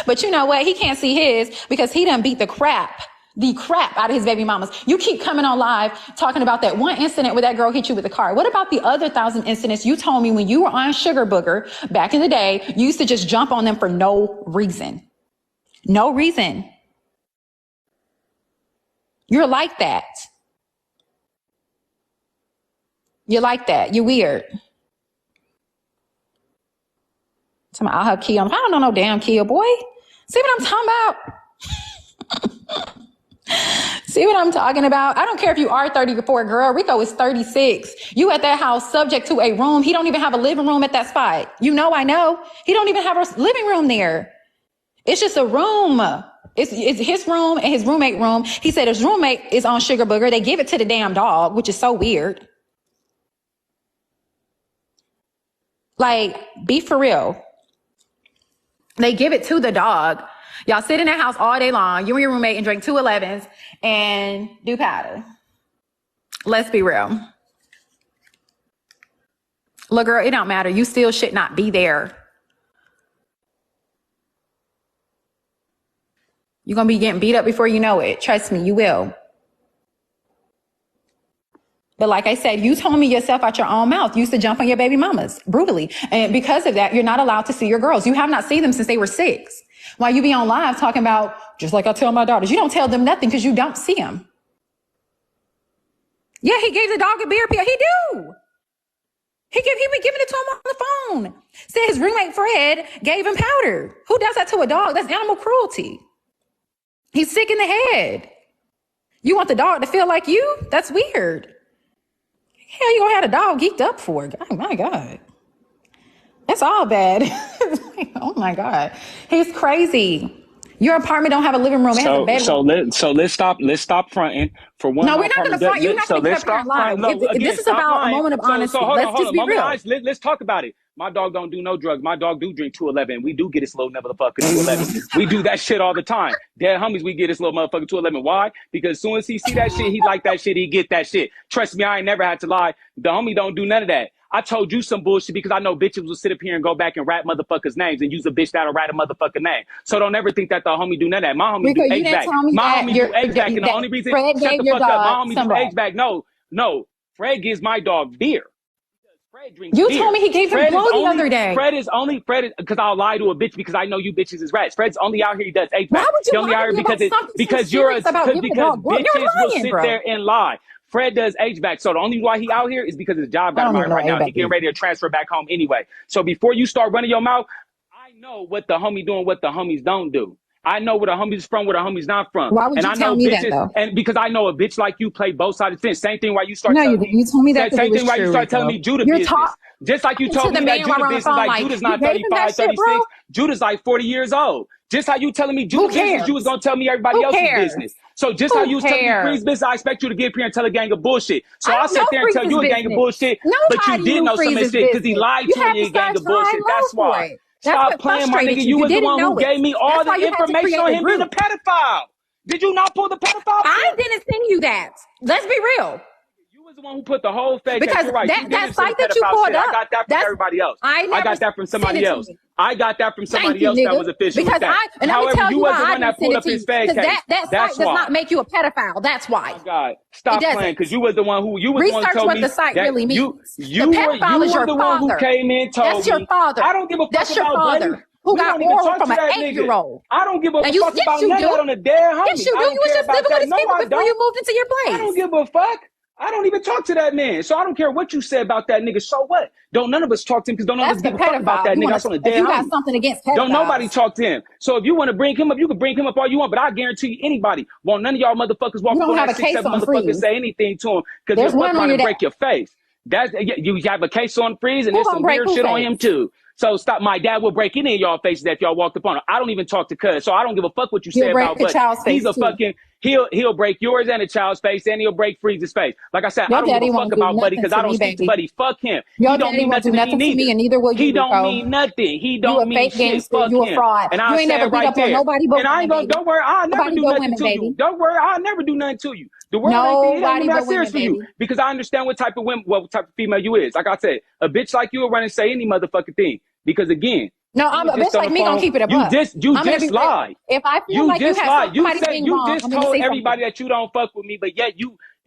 But you know what? He can't see his because he done beat the crap the crap out of his baby mamas. You keep coming on live talking about that one incident where that girl hit you with the car. What about the other 1,000 incidents you told me when you were on Sugar Booger back in the day, you used to just jump on them for no reason? No reason. You're like that. You're like that. You're weird. I'll have Kia. I don't know no damn Kia, boy. See what I'm talking about? See what I'm talking about? I don't care if you are 34, girl. Rico is 36. You at that house subject to a room. He don't even have a living room at that spot. You know, I know. He don't even have a living room there. It's just a room. It's his room and his roommate room. He said his roommate is on Sugar Booger. They give it to the damn dog, which is so weird. Like, be for real. They give it to the dog. Y'all sit in that house all day long, you and your roommate, and drink 2 11s and do powder. Let's be real. Look, girl, it don't matter. You still should not be there. You're going to be getting beat up before you know it. Trust me, you will. But like I said, you told me yourself out your own mouth. You used to jump on your baby mamas brutally. And because of that, you're not allowed to see your girls. You have not seen them since they were 6. While you be on live talking about, just like I tell my daughters, you don't tell them nothing because you don't see them. Yeah, he gave the dog a beer pill. He do. He been giving it to him on the phone. Said his roommate Fred gave him powder. Who does that to a dog? That's animal cruelty. He's sick in the head. You want the dog to feel like you? That's weird. Hell, you gonna have a dog geeked up for? Oh my God. That's all bad. Oh my God. He's crazy. Your apartment don't have a living room. It has a bedroom. So let's stop fronting for one. No, we're not going to front. You're not going to stop lying. This is about a moment of honesty. Let's just be real. Let's talk about it. My dog don't do no drugs. My dog do drink 211. We do get his little motherfucker 211. We do that shit all the time. Dead homies, we get his little motherfucker 211. Why? Because as soon as he see that shit, he like that shit. He get that shit. Trust me, I ain't never had to lie. The homie don't do none of that. I told you some bullshit because I know bitches will sit up here and go back and rap motherfuckers' names and use a bitch that'll write a motherfucker name. So don't ever think that the homie do none of that. My homie do H-back. My homie do H-back. And the only reason, shut the fuck up, my homie do H-back. No. Fred gives my dog beer. Fred drinks beer. You told me he gave him blow the other day. Fred is, because I'll lie to a bitch because I know you bitches is rats. Fred's only out here, he does H-back. Why would you only out here because bitches will sit there and lie. Fred does H-back. So the only why he out here is because his job got him right now. He getting ready to transfer back home anyway. So before you start running your mouth, I know what the homie doing, what the homies don't do. I know where the homie's from, where the homie's not from. Why would you tell me that, though? And because I know a bitch like you play both sides of the fence. Same thing why you start telling me. You told me that. Same thing why you start telling me Judah business. Just like you told me that Judah business, like Judah's not 35, 36. Judah's like 40 years old. Just how you telling me Judah business, you was going to tell me everybody else's business. So just how you was telling me Free's business, I expect you to get up here and tell a gang of bullshit. So I'll sit there and tell you a gang of bullshit, but you did know some of this shit because he lied to you a gang of bullshit. That's why. Stop playing, my nigga. You was the one who gave me all the information on him being a pedophile. Did you not pull the pedophile? I didn't send you that. Let's be real. You was the one who put the whole fake. Because that site that you pulled up, I got that from everybody else. I got that from somebody else. I got that from somebody else that was official with that. However, you was the one that pulled up his fake case. That site does not make you a pedophile. That's why. Oh God, stop playing, because you was the one who research what the site really means. You were the one who came in and told me. That's your father. I don't give a fuck That's your father. Who got oral from an 8-year-old. I don't give a fuck about none on the dead homie. Yes, you do. You was just living with his people before you moved into your place. I don't give a fuck. I don't even talk to that man. So I don't care what you say about that nigga. So what? Don't none of us talk to him because don't none of us give a fuck about that nigga. That's on the dead homie. You got something against pedophiles. Don't nobody talk to him. So if you want to bring him up, you can bring him up all you want. But I guarantee you, anybody, won't none of y'all motherfuckers walk up on that 6-7 motherfuckers say anything to him because they're trying to break your face. You have a case on Freeze and there's some weird shit on him too. So stop. My dad will break any of y'all faces if y'all walked up on him. I don't even talk to Cuz, so I don't give a fuck what you say about. But he's a fucking. He'll break yours and a child's face, and he'll break Freeze's face. Like I said, I don't give a fuck about Buddy because I don't speak to Buddy. Fuck him. Your daddy won't do nothing to me, and neither will you. He don't mean nothing. He don't mean shit. Fuck you a fraud. And you ain't never beat up on nobody but women. And I ain't gonna. Don't worry. I'll never do nothing to you. Don't worry. I'll never do nothing to you. The world ain't that serious for you because I understand what type of women, what type of female you is. Like I said, a bitch like you will run and say any motherfucking thing because again, No, I'm a bitch like me gonna keep it above. You just lied. If I feel like you have somebody being wrong, you just told everybody that you don't fuck with me, but yet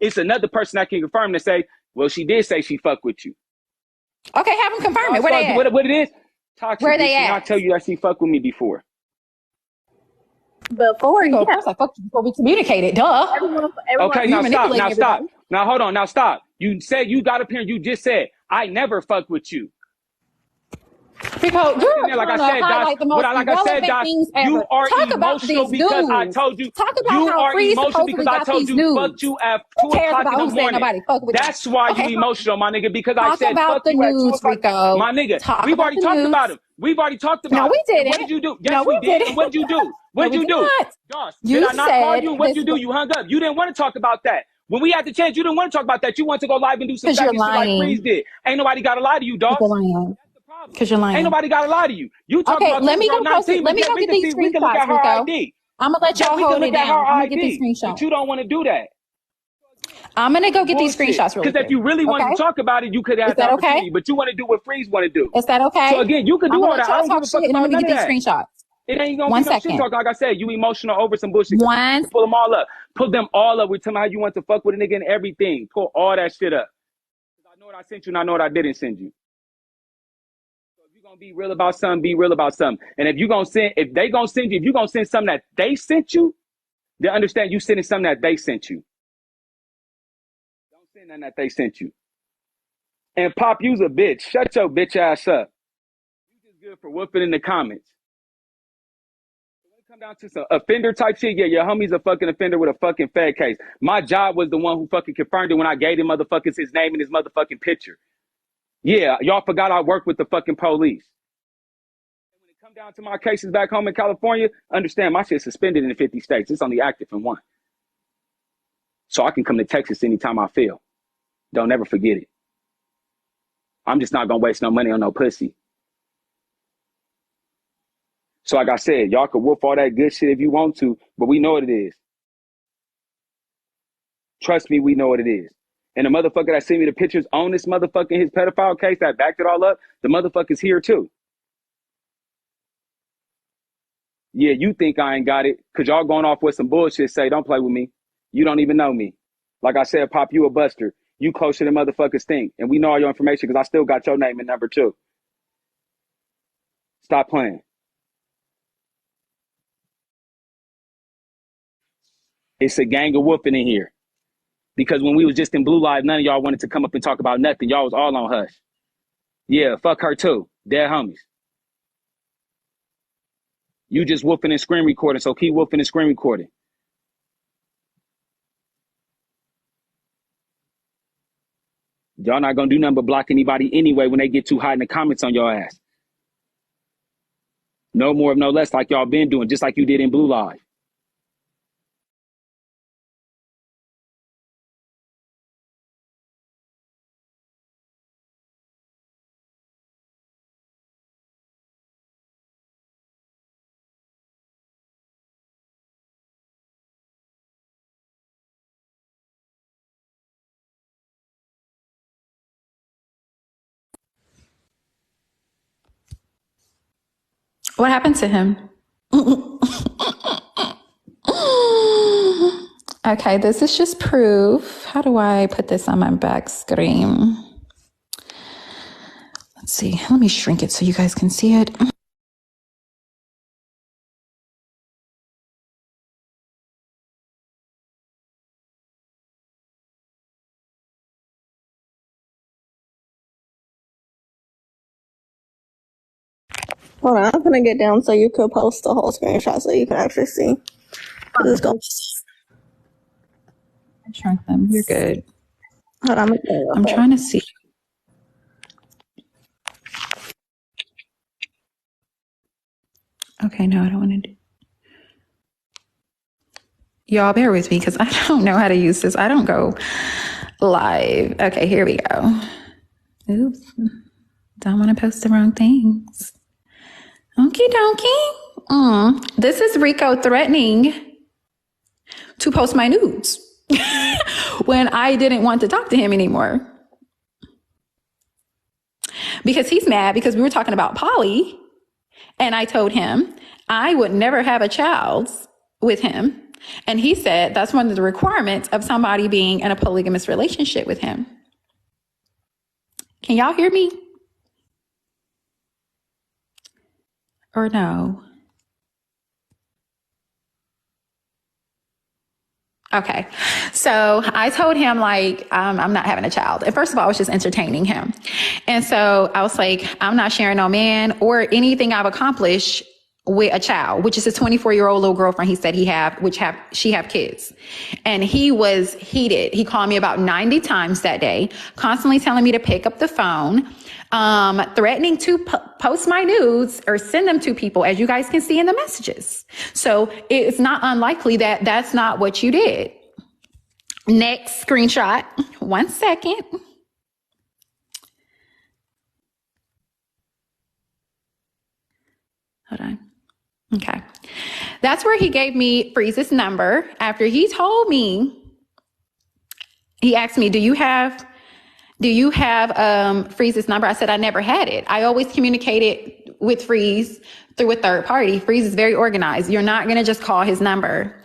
it's another person that can confirm to say, well, she did say she fuck with you. Okay, have them confirm it. Where they at? What it is? Toxic. Where they at? I tell you that she fucked with me before. Before, Of course, I fucked you before we communicated. Duh. Everyone, okay, now stop. Now stop. Now hold on. Now stop. You said you got up here and you just said I never fucked with you. Because you're like I said, Josh, you are emotional because I told you. Talk about you how are Freeze emotional because I told you fuck you at 2 o'clock in the morning. That's why you emotional, my nigga, because I said fuck you at 2 o'clock. Rico. My nigga, we've already talked about him. We've already talked about it. No, we didn't. What did you do? Yes, we did. And what did you do? What did you do? Josh, did I not call you? What did you do? You hung up. You didn't want to talk about that. When we had the chance, you didn't want to talk about that. You wanted to go live and do some shit like Freeze did. Ain't nobody got to lie to you, dog. Because you're lying. Ain't nobody got to lie to you. You talk about let me go post it. Let me go get these screenshots, Rico. I'm going to let y'all hold it down. I'm going to get these screenshots. But you don't want to do that. I'm going to go get these screenshots really quick. Because if you really wanted to talk about it, you could have the opportunity. But you want to do what Freeze want to do. Is that okay? So again, you can do all that. I don't give a fuck about none of that. Screenshots. It ain't going to be no shit talk. Like I said, you emotional over some bullshit. Pull them all up. Pull them all up. Tell me how you want to fuck with a nigga and everything. Pull all that shit up. I know what I sent you and I know what I didn't send you. Gonna be real about something, be real about something. And if you're gonna send something that they sent you, then understand you sending something that they sent you. Don't send nothing that they sent you. And Pop, you's a bitch. Shut your bitch ass up. You just good for whooping in the comments. When it come down to some offender type shit, yeah, your homie's a fucking offender with a fucking Fed case. My job was the one who fucking confirmed it when I gave them motherfuckers his name and his motherfucking picture. Yeah, y'all forgot I work with the fucking police. And when it come down to my cases back home in California, understand my shit's suspended in 50 states. It's only active in 1. So I can come to Texas anytime I feel. Don't ever forget it. I'm just not gonna waste no money on no pussy. So like I said, y'all can whoop all that good shit if you want to, but we know what it is. Trust me, we know what it is. And the motherfucker that sent me the pictures on this motherfucking his pedophile case that backed it all up, the motherfucker's here too. Yeah, you think I ain't got it because y'all going off with some bullshit, say, don't play with me. You don't even know me. Like I said, Pop, you a buster. You closer than motherfuckers think. And we know all your information because I still got your name and number too. Stop playing. It's a gang of whooping in here. Because when we was just in Blue Live, none of y'all wanted to come up and talk about nothing. Y'all was all on hush. Yeah, fuck her too. Dead homies. You just whooping and screen recording, so keep whooping and screen recording. Y'all not gonna do nothing but block anybody anyway when they get too hot in the comments on your ass. No more, no less, like y'all been doing, just like you did in Blue Live. What happened to him? Okay, this is just proof. How do I put this on my back screen? Let's see. Let me shrink it so you guys can see it. Hold on, I'm gonna get down so you could post the whole screenshot so you can actually see. Let's go. I shrunk them. You're good. Hold on, I'm trying to see. Okay, no, I don't want to do. Y'all bear with me because I don't know how to use this. I don't go live. Okay, here we go. Oops. Don't want to post the wrong things. Okie dokie. This is Rico threatening to post my nudes when I didn't want to talk to him anymore. Because he's mad because we were talking about Polly And I told him I would never have a child with him. And he said that's one of the requirements of somebody being in a polygamous relationship with him. Can y'all hear me? Or no? Okay. So I told him, like, I'm not having a child. And first of all, I was just entertaining him. And so I was like, I'm not sharing no man or anything I've accomplished with a child, which is a 24-year-old little girlfriend he said she have kids. And he was heated. He called me about 90 times that day, constantly telling me to pick up the phone, threatening to post my nudes or send them to people, as you guys can see in the messages. So it's not unlikely that that's not what you did. Next screenshot. 1 second. Hold on. Okay. That's where he gave me Freeze's number. After he told me, he asked me, do you have Freeze's number? I said, I never had it. I always communicated with Freeze through a third party. Freeze is very organized. You're not going to just call his number.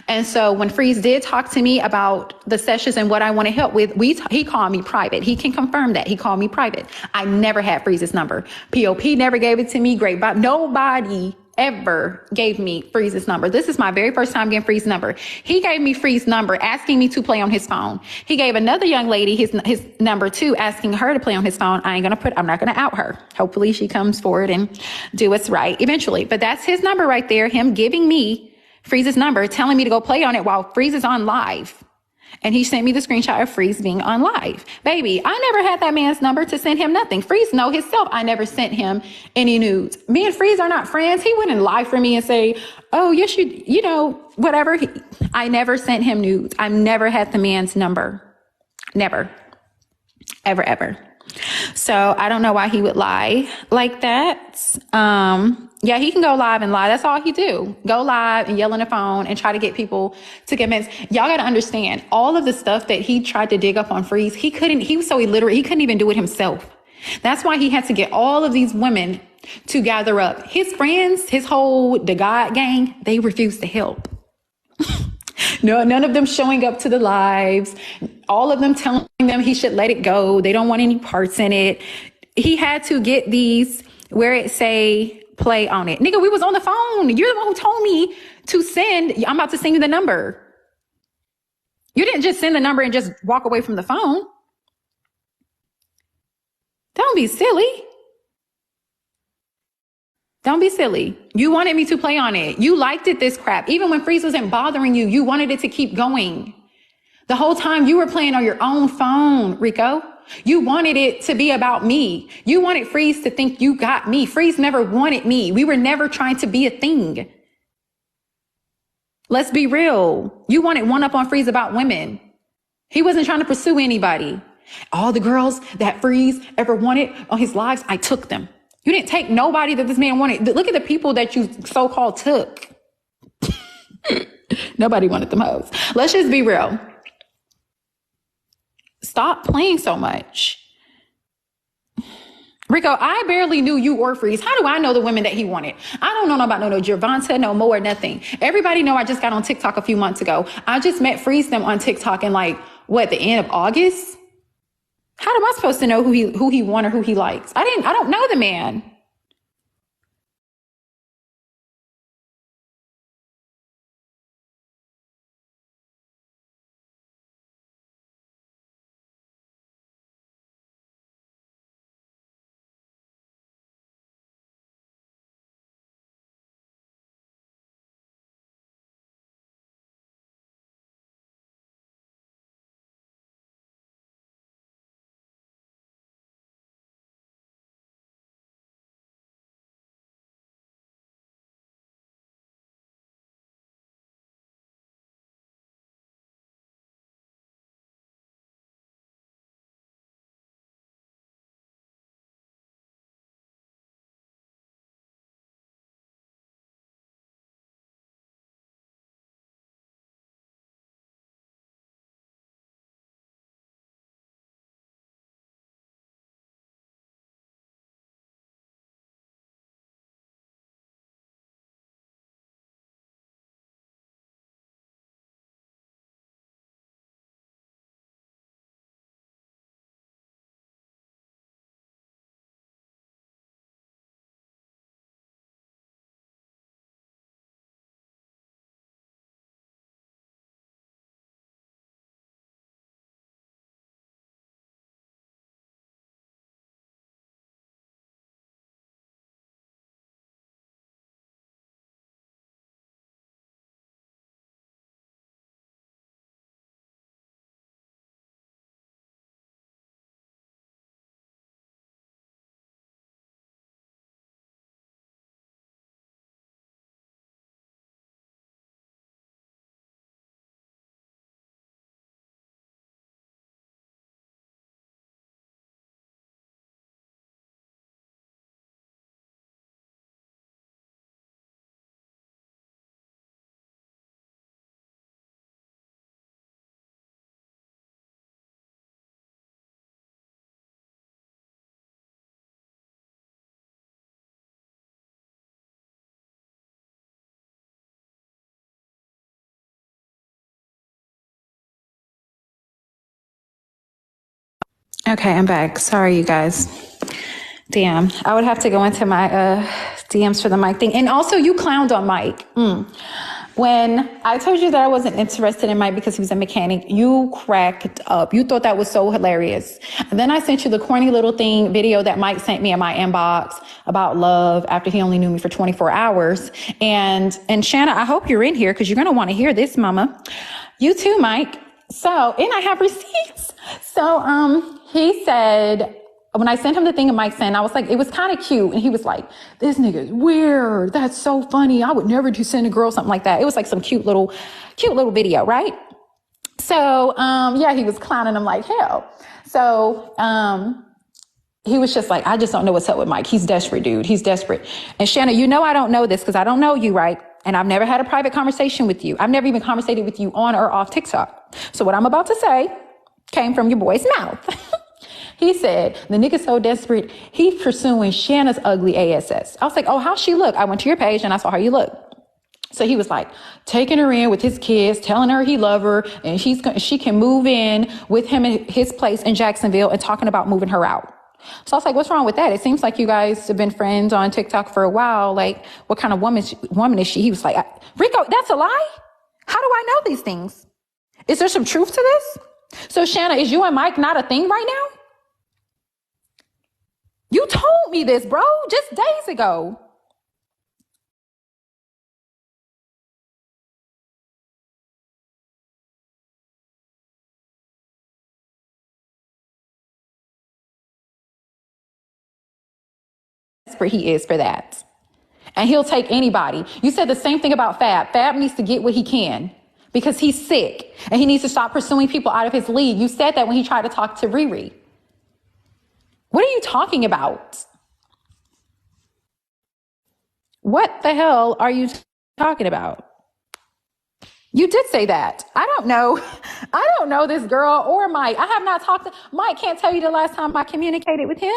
And so when Freeze did talk to me about the sessions and what I want to help with, he called me private. He can confirm that. He called me private. I never had Freeze's number. POP never gave it to me. Great Bob. Nobody ever gave me Freeze's number. This is my very first time getting Freeze's number. He gave me Freeze's number, asking me to play on his phone. He gave another young lady his number too, asking her to play on his phone. I'm not going to out her. Hopefully she comes forward and do what's right eventually. But that's his number right there. Him giving me Freeze's number, telling me to go play on it while Freeze is on live. And he sent me the screenshot of Freeze being on live. Baby, I never had that man's number to send him nothing. Freeze know himself. I never sent him any nudes. Me and Freeze are not friends. He wouldn't lie for me and say, oh, yes, you know, whatever. I never sent him nudes. I never had the man's number. Never. Ever, ever. So I don't know why he would lie like that. Yeah, he can go live and lie. That's all he do. Go live and yell on the phone and try to get people to convince. Y'all got to understand all of the stuff that he tried to dig up on Freeze. He was so illiterate. He couldn't even do it himself. That's why he had to get all of these women to gather up. His friends, his whole DaGod gang, they refused to help. No, none of them showing up to the lives. All of them telling them he should let it go. They don't want any parts in it. He had to get these where it say play on it. Nigga, we was on the phone. You're the one who told me to send. I'm about to send you the number. You didn't just send the number and just walk away from the phone. Don't be silly. Don't be silly. You wanted me to play on it. You liked it, this crap. Even when Freeze wasn't bothering you, you wanted it to keep going. The whole time you were playing on your own phone, Rico. You wanted it to be about me. You wanted Freeze to think you got me. Freeze never wanted me. We were never trying to be a thing. Let's be real. You wanted one up on Freeze about women. He wasn't trying to pursue anybody. All the girls that Freeze ever wanted on his lives, I took them. You didn't take nobody that this man wanted. Look at the people that you so-called took. Nobody wanted them hoes. Let's just be real. Stop playing so much. Rico, I barely knew you or Freeze. How do I know the women that he wanted? I don't know about no Gervonta, no Mo or nothing. Everybody know I just got on TikTok a few months ago. I just met Freeze them on TikTok in the end of August? How am I supposed to know who he want or who he likes? I don't know the man. Okay, I'm back. Sorry, you guys. Damn, I would have to go into my DMs for the Mike thing. And also, you clowned on Mike. When I told you that I wasn't interested in Mike because he was a mechanic, you cracked up. You thought that was so hilarious. And then I sent you the corny little video that Mike sent me in my inbox about love after he only knew me for 24 hours. And Shanna, I hope you're in here because you're going to want to hear this, mama. You too, Mike. So, and I have receipts. So, he said, when I sent him the thing of Mike sent, I was like, it was kind of cute. And he was like, this nigga is weird. That's so funny. I would never do send a girl something like that. It was like some cute little video, right? So, yeah, he was clowning him like hell. So, he was just like, I just don't know what's up with Mike. He's desperate, dude. He's desperate. And Shanna, you know I don't know this because I don't know you, right? And I've never had a private conversation with you. I've never even conversated with you on or off TikTok. So what I'm about to say came from your boy's mouth. He said, the nigga's so desperate, he's pursuing Shanna's ugly ASS. I was like, oh, how's she look? I went to your page and I saw how you look. So he was like taking her in with his kids, telling her he love her and she can move in with him in his place in Jacksonville and talking about moving her out. So I was like, what's wrong with that? It seems like you guys have been friends on TikTok for a while. Like, what kind of woman is she? He was like, Rico, that's a lie? How do I know these things? Is there some truth to this? So Shanna, is you and Mike not a thing right now? You told me this, bro, just days ago. Desperate he is for that. And he'll take anybody. You said the same thing about Fab. Fab needs to get what he can because he's sick and he needs to stop pursuing people out of his league. You said that when he tried to talk to Riri. What are you talking about? What the hell are you talking about? You did say that. I don't know. I don't know this girl or Mike. I have not talked to Mike. Can't tell you the last time I communicated with him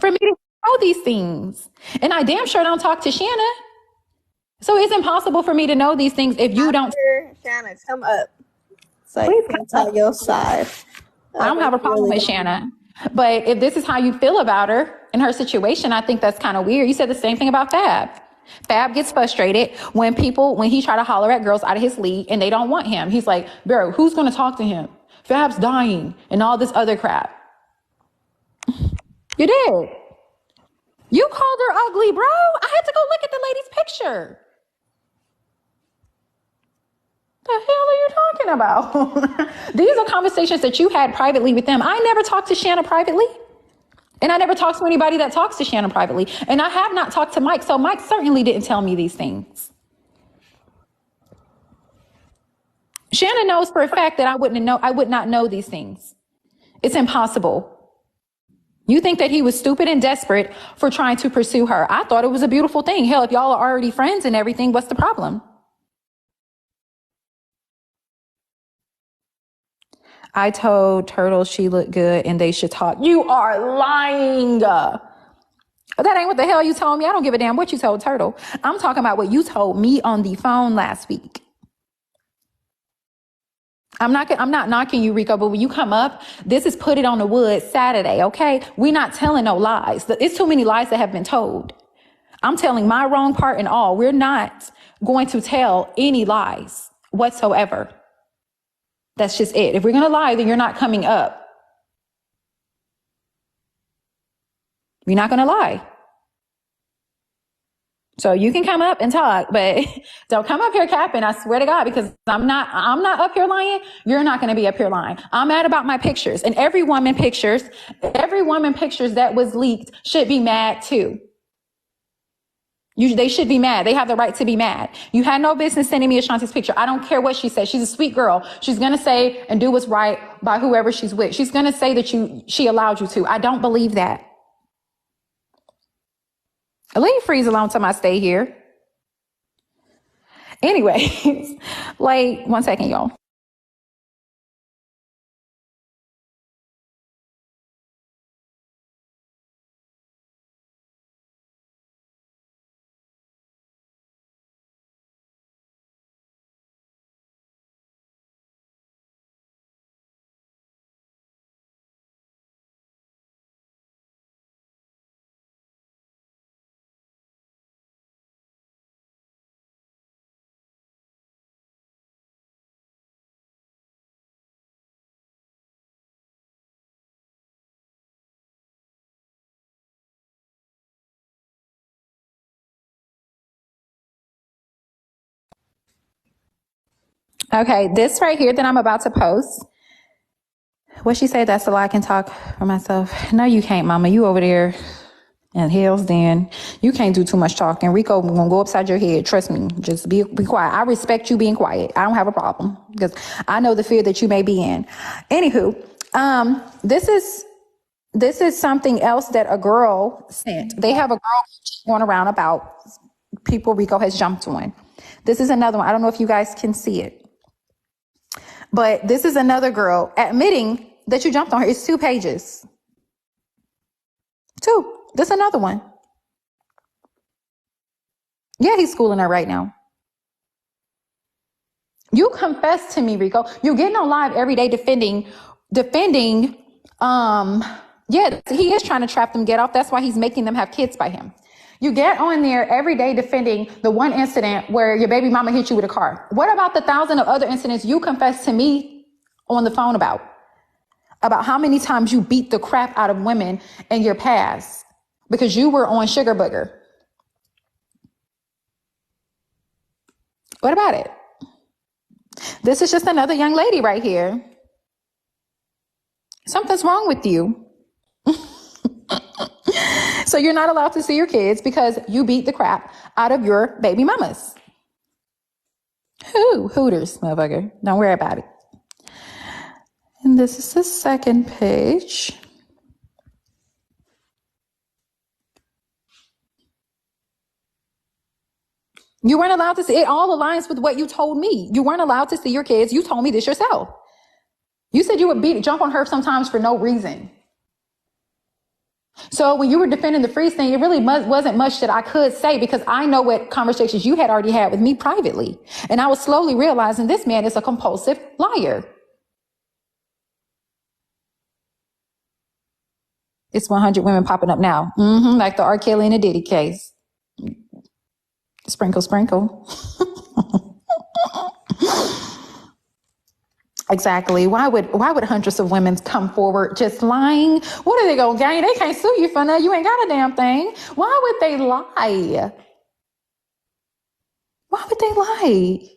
for me to know these things. And I damn sure don't talk to Shanna. So it's impossible for me to know these things if you don't. Shanna, come up so you can tell your side. I don't have a problem with Shanna. But if this is how you feel about her and her situation, I think that's kind of weird. You said the same thing about Fab. Fab gets frustrated when he try to holler at girls out of his league and they don't want him. He's like, bro, who's going to talk to him? Fab's dying and all this other crap. You did. You called her ugly, bro. I had to go look at the lady's picture. The hell are you talking about? These are conversations that you had privately with them. I never talked to Shanna privately. And I never talked to anybody that talks to Shanna privately. And I have not talked to Mike. So Mike certainly didn't tell me these things. Shanna knows for a fact that I would not know these things. It's impossible. You think that he was stupid and desperate for trying to pursue her. I thought it was a beautiful thing. Hell, if y'all are already friends and everything, what's the problem? I told Turtle she looked good and they should talk. You are lying. That ain't what the hell you told me. I don't give a damn what you told Turtle. I'm talking about what you told me on the phone last week. I'm not knocking you, Rico, but when you come up, this is Put It on the Wood Saturday, okay? We're not telling no lies. It's too many lies that have been told. I'm telling my wrong part and all. We're not going to tell any lies whatsoever. That's just it. If we're going to lie, then you're not coming up. You're not going to lie. So you can come up and talk, but don't come up here capping. I swear to God, because I'm not up here lying. You're not going to be up here lying. I'm mad about my pictures, and every woman pictures that was leaked should be mad too. They should be mad. They have the right to be mad. You had no business sending me Ashanti's picture. I don't care what she says. She's a sweet girl. She's going to say and do what's right by whoever she's with. She's going to say that she allowed you to. I don't believe that. Leave Freeze alone till I stay here. Anyways, like, 1 second, y'all. Okay, this right here that I'm about to post. What she said, that's a lie, I can talk for myself. No, you can't, mama. You over there and hell's then. You can't do too much talking. Rico gonna go upside your head. Trust me. Just be quiet. I respect you being quiet. I don't have a problem because I know the fear that you may be in. Anywho, this is something else that a girl sent. They have a girl going around about people Rico has jumped on. This is another one. I don't know if you guys can see it. But this is another girl admitting that you jumped on her. It's 2 pages. 2. This is another one. Yeah, he's schooling her right now. You confess to me, Rico. You're getting on live every day defending, yeah, he is trying to trap them, get off. That's why he's making them have kids by him. You get on there every day defending the one incident where your baby mama hit you with a car. What about the 1,000 of other incidents you confessed to me on the phone about how many times you beat the crap out of women in your past because you were on Sugar Booger? What about it? This is just another young lady right here. Something's wrong with you. So you're not allowed to see your kids because you beat the crap out of your baby mamas. Hooters, motherfucker. Don't worry about it. And this is the second page. You weren't allowed to see. It all aligns with what you told me. You weren't allowed to see your kids. You told me this yourself. You said you would jump on her sometimes for no reason. So when you were defending the freeze thing, it really wasn't much that I could say because I know what conversations you had already had with me privately. And I was slowly realizing this man is a compulsive liar. It's 100 women popping up now. Like the R. Kelly and the Diddy case. Sprinkle, sprinkle. Exactly. Why would hundreds of women come forward just lying? What are they going to gain? They can't sue you for nothing. You ain't got a damn thing. Why would they lie? Why would they lie?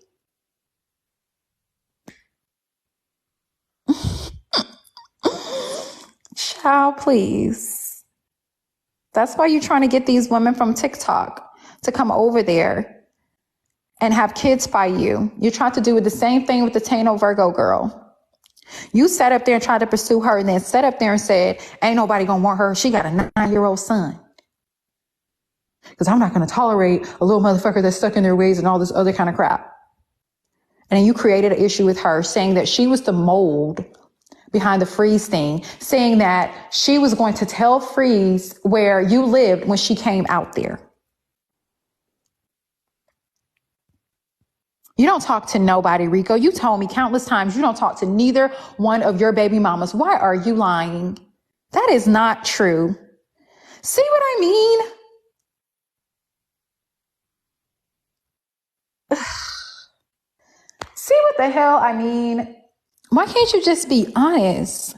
Child, please. That's why you're trying to get these women from TikTok to come over there and have kids by you. You're trying to do the same thing with the Tano Virgo girl. You sat up there and tried to pursue her and then sat up there and said, ain't nobody gonna want her. She got a 9-year-old son. Because I'm not gonna tolerate a little motherfucker that's stuck in their ways and all this other kind of crap. And then you created an issue with her saying that she was the mold behind the Freeze thing, saying that she was going to tell Freeze where you lived when she came out there. You don't talk to nobody, Rico. You told me countless times you don't talk to neither one of your baby mamas. Why are you lying? That is not true. See what I mean? See what the hell I mean? Why can't you just be honest?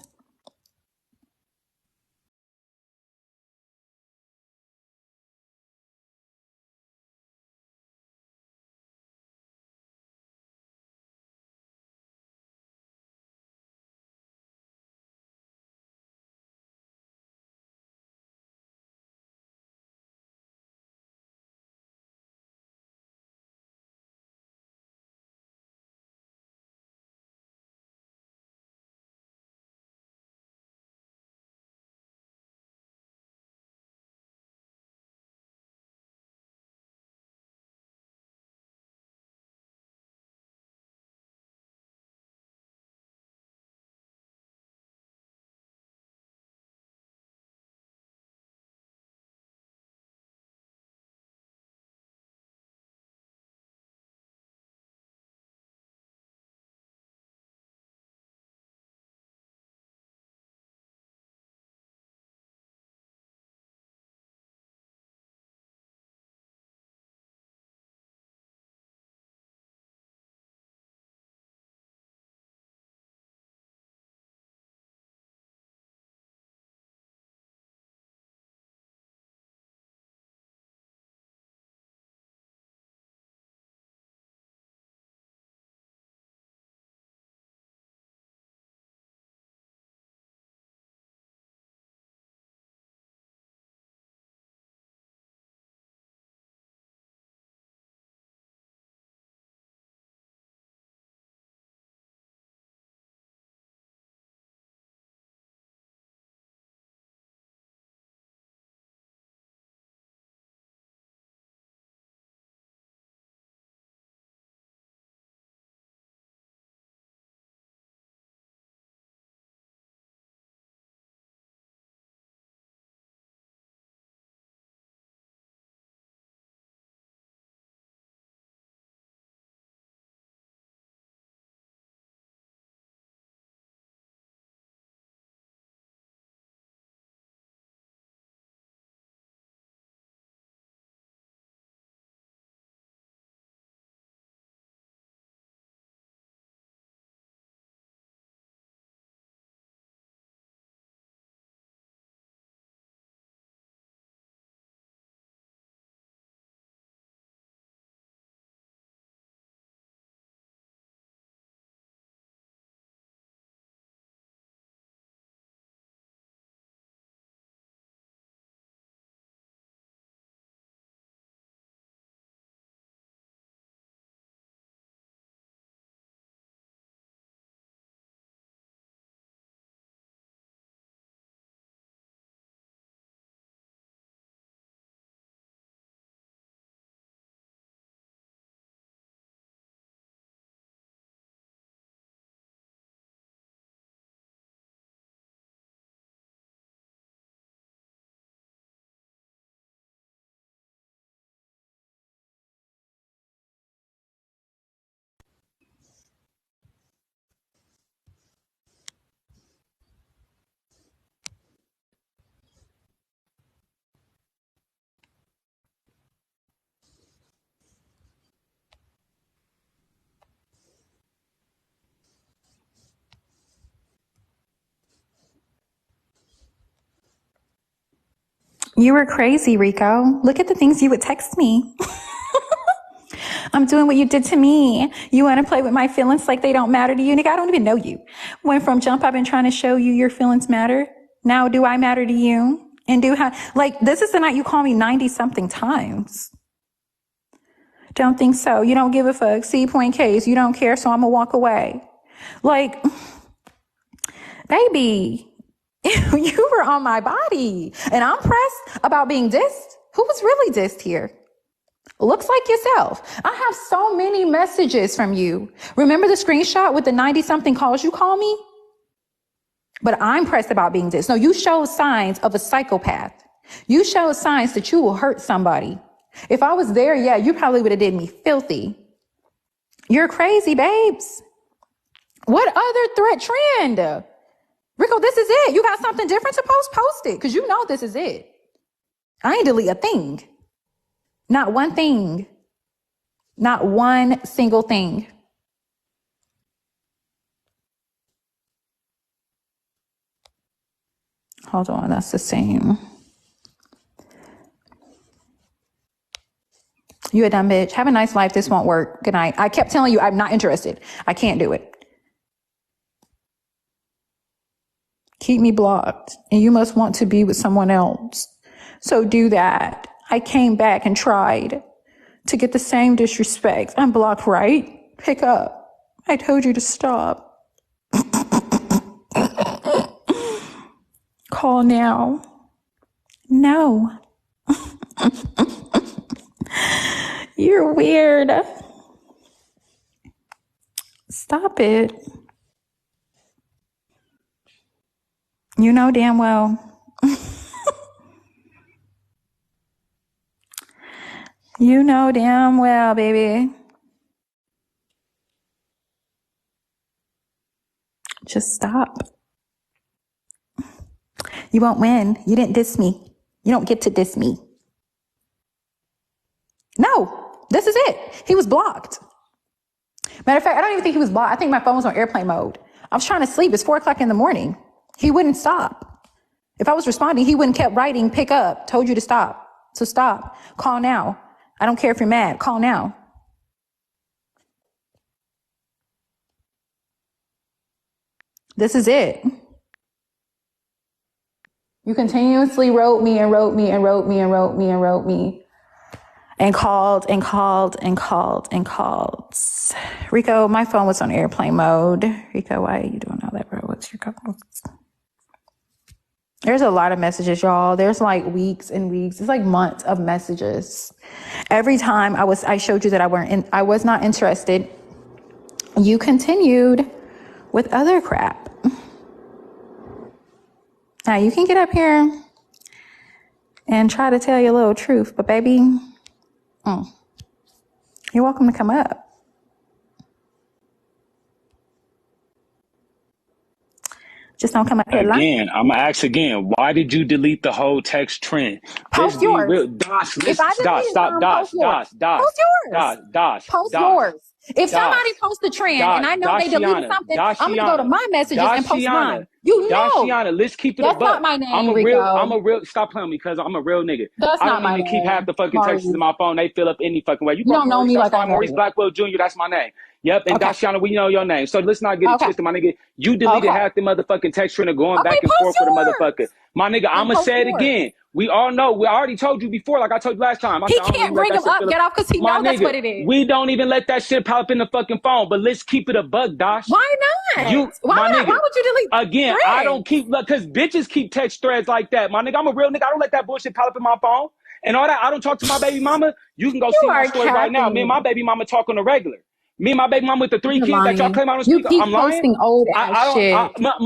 You were crazy, Rico. Look at the things you would text me. I'm doing what you did to me. You want to play with my feelings like they don't matter to you? Nigga, I don't even know you. Went from jump, I've been trying to show you your feelings matter. Now, do I matter to you? And this is the night you call me 90 something times. Don't think so. You don't give a fuck. C point case. You don't care, so I'm gonna walk away. Like, baby, you were on my body. And I'm pressed about being dissed. Who was really dissed here? Looks like yourself. I have so many messages from you. Remember the screenshot with the 90 something calls you call me? But I'm pressed about being dissed. No, you showed signs of a psychopath. You showed signs that you will hurt somebody. If I was there, yeah, you probably would have did me filthy. You're crazy, babes. What other threat trend? Rico, this is it. You got something different to post it. Because you know this is it. I ain't delete a thing. Not one thing. Not one single thing. Hold on, that's the same. You a dumb bitch. Have a nice life. This won't work. Good night. I kept telling you I'm not interested. I can't do it. Keep me blocked. And you must want to be with someone else. So do that. I came back and tried to get the same disrespect. I'm blocked, right? Pick up. I told you to stop. Call now. No. You're weird. Stop it. You know damn well. You know damn well, baby. Just stop. You won't win. You didn't diss me. You don't get to diss me. No, this is it. He was blocked. Matter of fact, I don't even think he was blocked. I think my phone was on airplane mode. I was trying to sleep. It's 4:00 in the morning. He wouldn't stop. If I was responding, he wouldn't kept writing, pick up, told you to stop. So stop. Call now. I don't care if you're mad. Call now. This is it. You continuously wrote me and wrote me and wrote me and wrote me and wrote me and called and called and called and called. Rico, my phone was on airplane mode. Rico, why are you doing all that, bro? What's your call? There's a lot of messages, y'all. There's like weeks and weeks. It's like months of messages. Every time I showed you that I was not interested, you continued with other crap. Now you can get up here and try to tell your little truth, but baby, you're welcome to come up. Just don't come up here again. I'm gonna ask again. Why did you delete the whole text trend? Post yours. Post yours. If somebody posts the trend and I know they deleted something, I'm gonna go to my messages and post mine. You know. Dashiana, let's keep it That's not my name, I'm a Rico. real, stop playing me because I'm a real nigga. That's I not my don't even name. keep half the fucking texts in my phone. They fill up any fucking way. You don't know me like I know Maurice you. Blackwell Jr., that's my name. Yep, and Okay. Dashiana, we know your name. So let's not get it twisted, my nigga. You deleted half the motherfucking text trend and going back and forth with a motherfucker. My nigga, I'ma say it again. We all know. We already told you before, like I told you last time. He can't bring him up, get off, because he knows that's what it is. We don't even let that shit pop up in the fucking phone. But let's keep it a buck, Dash. Why not? Why not? Why would you delete again? threads? I don't keep, because bitches keep text threads like that. My nigga, I'm a real nigga. I don't let that bullshit pop up in my phone and all that. I don't talk to my baby mama. You can go see my story right now. Me and my baby mama talk on the regular. Me and my baby mama with the 3 kids that y'all claim I don't speak. I'm lying. Posting old ass shit.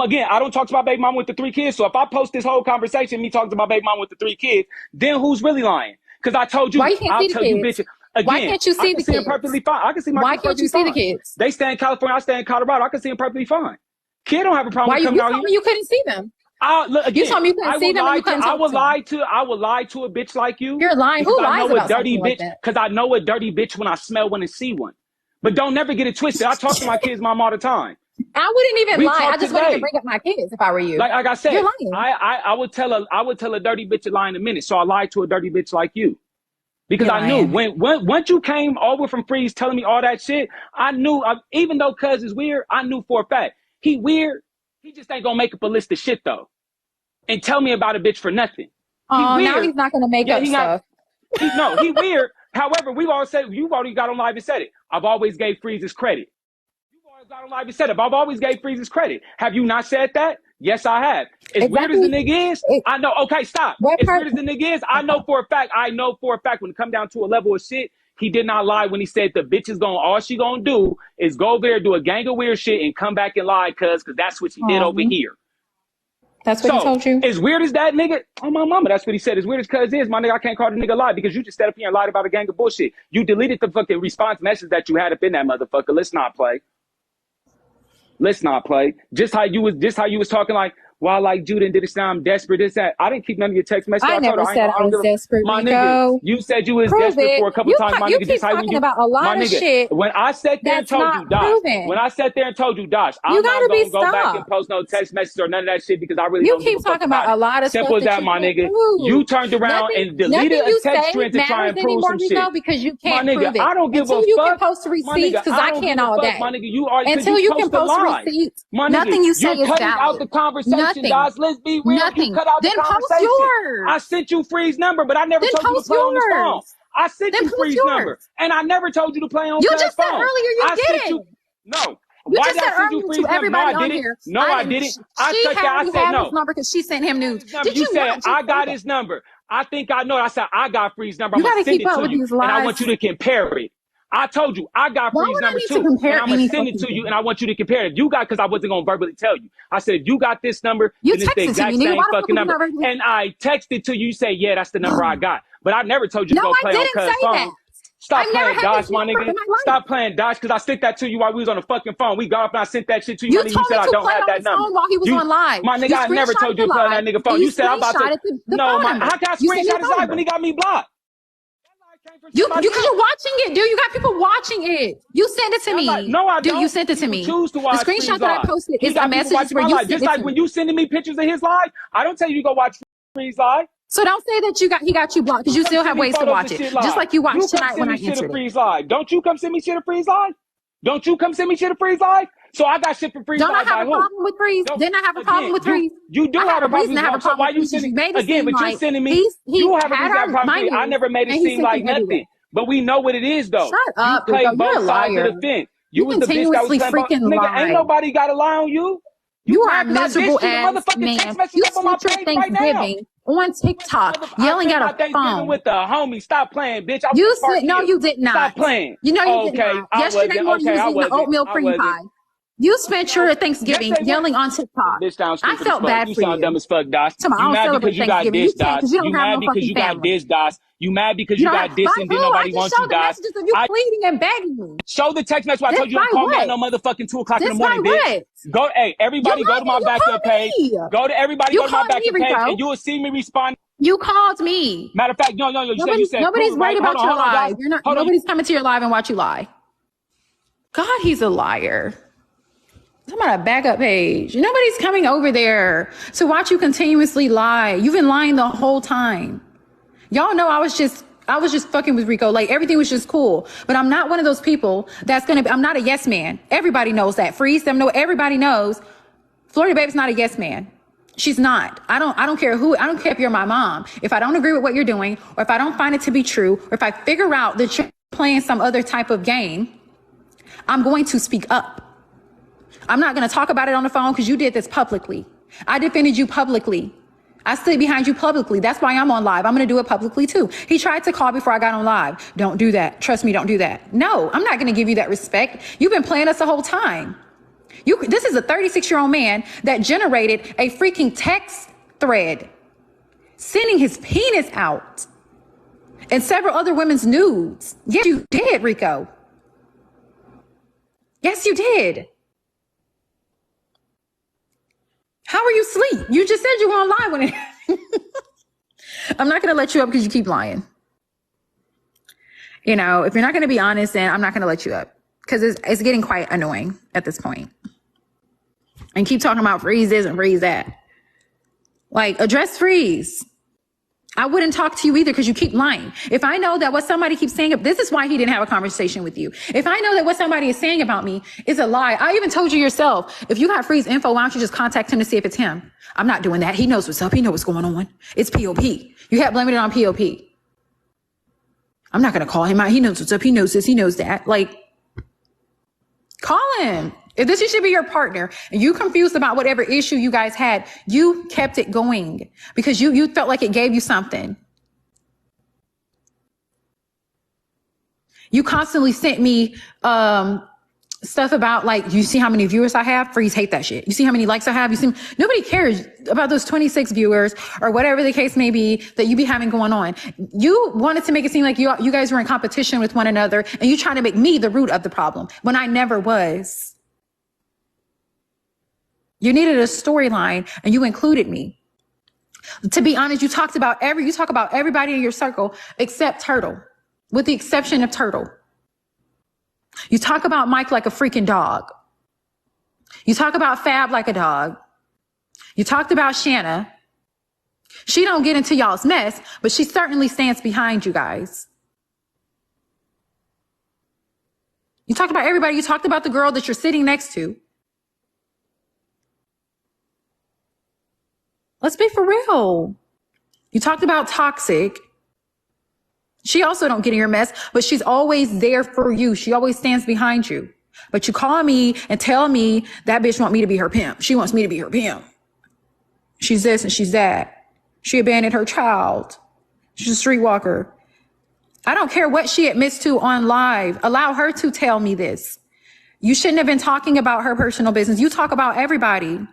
Again, I don't talk to my baby mama with the 3 kids. So if I post this whole conversation, me talking to my baby mama with the 3 kids, then who's really lying? Because I told you. Why you can't see the kids? Bitches. Again, why can't you see the kids? Perfectly fine. I can see my Why kids. Why can't you see the kids? They stay in California. I stay in Colorado. I can see them perfectly fine. Kid don't have a problem coming out here. You couldn't see them. Look, again, you told me you couldn't see them and you couldn't talk to them. I would lie to a bitch like you. You're lying. Who lies about something like that? Because I know a dirty bitch when I smell one and see one. But don't never get it twisted. I talk to my kids' mom all the time. I wouldn't even We lie. I talked just wouldn't even today. bring up my kids if I were you. Like I said, You're lying. I would tell a dirty bitch a lie in a minute. So I lied to a dirty bitch like you. Because You're I knew lying. once you came over from Freeze telling me all that shit, I knew, even though Cuz is weird, I knew for a fact. He weird. He just ain't gonna make up a list of shit though. And tell me about a bitch for nothing. He Oh, now weird. he's not going to make Yeah, up he not. stuff. He weird. However, we've all said, you've already got on live and said it. I've always gave Freeze's credit. You've always got on live and said it. I've always gave Freeze's credit. Have you not said that? Yes, I have. As weird as the nigga is, I know. Okay, stop. What As part? weird as the nigga is, I know for a fact when it come down to a level of shit, he did not lie when he said the bitch is all she gonna do is go over there, do a gang of weird shit and come back and lie because that's what she did over here. That's what he told you? As weird as that nigga, oh my mama, that's what he said. As weird as Cuz is, my nigga, I can't call the nigga lie because you just sat up here and lied about a gang of bullshit. You deleted the fucking response message that you had up in that motherfucker. Let's not play. Just how you was talking like, well, I like Judah and did it sound desperate, this, that. I didn't keep none of your text messages. I never said I was desperate, my Rico. nigga, you said you was desperate for a couple times, my you nigga. keep talking about a lot of shit. When I sat there and told you, Dosh, I'm not going to go back and post no text messages or none of that shit because I really don't give a fuck. You keep talking about a lot of stuff. Simple as that, my nigga. You turned around and deleted a text string to try and prove some shit. Because you can't prove it. I don't give a fuck. Until you can post the receipts, because I can't all day. My nigga, you are until you can post receipts. Nothing you say is valid. Out the conversation, Dosh. Let's be real. Nothing. You cut out then the conversation. Post yours. I sent you Free's number, but I never told you to play on the phone. I sent you Free's number, and I never told you to play on the phone. You just said earlier you didn't. No. You just said earlier to everybody on here. No, I didn't. She had his number because she sent him nudes. Did you said I got his number. I think I know. I said I got Free's number. I'm gonna send it to you, and I want you to compare it. I told you I got Free's number too, and I'm gonna send it to you, and I want you to compare it. You got, because I wasn't gonna verbally tell you. I said if you got this number, then it's the exact same fucking number. And I texted to you. You say, yeah, that's the number I got. But I never told you to go play on Cuz phone. Stop playing Dosh, my nigga. Stop playing Dosh, because I sent that to you while we was on the fucking phone. We got up and I sent that shit to you. You told me said I don't have that number while he was on live. My nigga, I never told you to play on that nigga phone. You said I'm about to. No, how can I screenshot his live when he got me blocked? Because you're watching it, dude. You got people watching it. You sent it to me. No, I don't. Dude, you sent it to me. Choose to watch the screenshot that I posted is a message where you sent just like when you sending me pictures of his live. I don't tell you to go watch Free's live. So don't say that he got you blocked because you still have ways to watch it. Just like you watched tonight when I answered it. Don't you come send me shit of Free's live? Don't you come send me shit of Free's live? So I got shit for Free's live. Don't I have a problem with Freeze? Didn't I have a problem with Freeze? You do have a problem with Freeze. So why you sending again? But you're sending me. You have a problem. I never made it seem like nothing. But we know what it is, though. Shut up, you play both sides of the fence. You was the bitch that was freaking nigga, ain't nobody got to lie on you. You are a miserable ass man. You spent your Thanksgiving on TikTok yelling at a phone. With the homie. Stop playing, bitch. You said, no, you did not. Stop playing. You know you did not. Yesterday morning you was eating the oatmeal cream pie. You spent your Thanksgiving yelling on TikTok. I felt bad for you. You sound dumb as fuck, Dosh. You mad because you got this, Dosh. You mad because you got this, Dosh. You mad because you got this and then nobody wants you, Dosh. You pleading and begging me. Show the text message. I told you to call me at no motherfucking 2 o'clock in the morning, bitch. Go, hey, everybody go to my backup page. Go to my backup page and you will see me respond. You called me. Matter of fact, you said nobody's worried about your live. Nobody's coming to your live and watch you lie. God, he's a liar. I'm on a backup page. Nobody's coming over there to watch you continuously lie. You've been lying the whole time. Y'all know I was just fucking with Rico. Like everything was just cool. But I'm not one of those people I'm not a yes man. Everybody knows that. Freeze them. No, everybody knows. Florida Babe's not a yes man. She's not. I don't care if you're my mom. If I don't agree with what you're doing, or if I don't find it to be true, or if I figure out that you're playing some other type of game, I'm going to speak up. I'm not going to talk about it on the phone because you did this publicly. I defended you publicly. I stood behind you publicly. That's why I'm on live. I'm going to do it publicly too. He tried to call before I got on live. Don't do that. Trust me, don't do that. No, I'm not going to give you that respect. You've been playing us the whole time. This is a 36-year-old man that generated a freaking text thread, sending his penis out and several other women's nudes. Yes, you did, Rico. Yes, you did. How are you asleep? You just said you were on live when it happened. I'm not going to let you up because you keep lying. If you're not going to be honest, then I'm not going to let you up because it's getting quite annoying at this point. and keep talking about freeze this and freeze that. Like, address freeze. I wouldn't talk to you either because you keep lying. If I know that what somebody keeps saying, this is why he didn't have a conversation with you. If I know that what somebody is saying about me is a lie, I even told you yourself, if you got freeze info, why don't you just contact him to see if it's him? I'm not doing that. He knows what's up. He knows what's going on. It's POP. You have blamed it on POP. I'm not going to call him out. He knows what's up. He knows this. He knows that. Like, call him. If this should be your partner and you confused about whatever issue you guys had, you kept it going because you felt like it gave you something. You constantly sent me stuff about, like, you see how many viewers I have? Freeze hate that shit. You see how many likes I have? Nobody cares about those 26 viewers or whatever the case may be that you be having going on. You wanted to make it seem like you guys were in competition with one another and you trying to make me the root of the problem when I never was. You needed a storyline and you included me. To be honest, you talk about everybody in your circle except Turtle, with the exception of Turtle. You talk about Mike like a freaking dog. You talk about Fab like a dog. You talked about Shanna. She don't get into y'all's mess, but she certainly stands behind you guys. You talked about everybody. You talked about the girl that you're sitting next to. Let's be for real. You talked about Toxic. She also don't get in your mess, but she's always there for you. She always stands behind you. But you call me and tell me that bitch want me to be her pimp. She wants me to be her pimp. She's this and she's that. She abandoned her child. She's a streetwalker. I don't care what she admits to on live. Allow her to tell me this. You shouldn't have been talking about her personal business. You talk about everybody.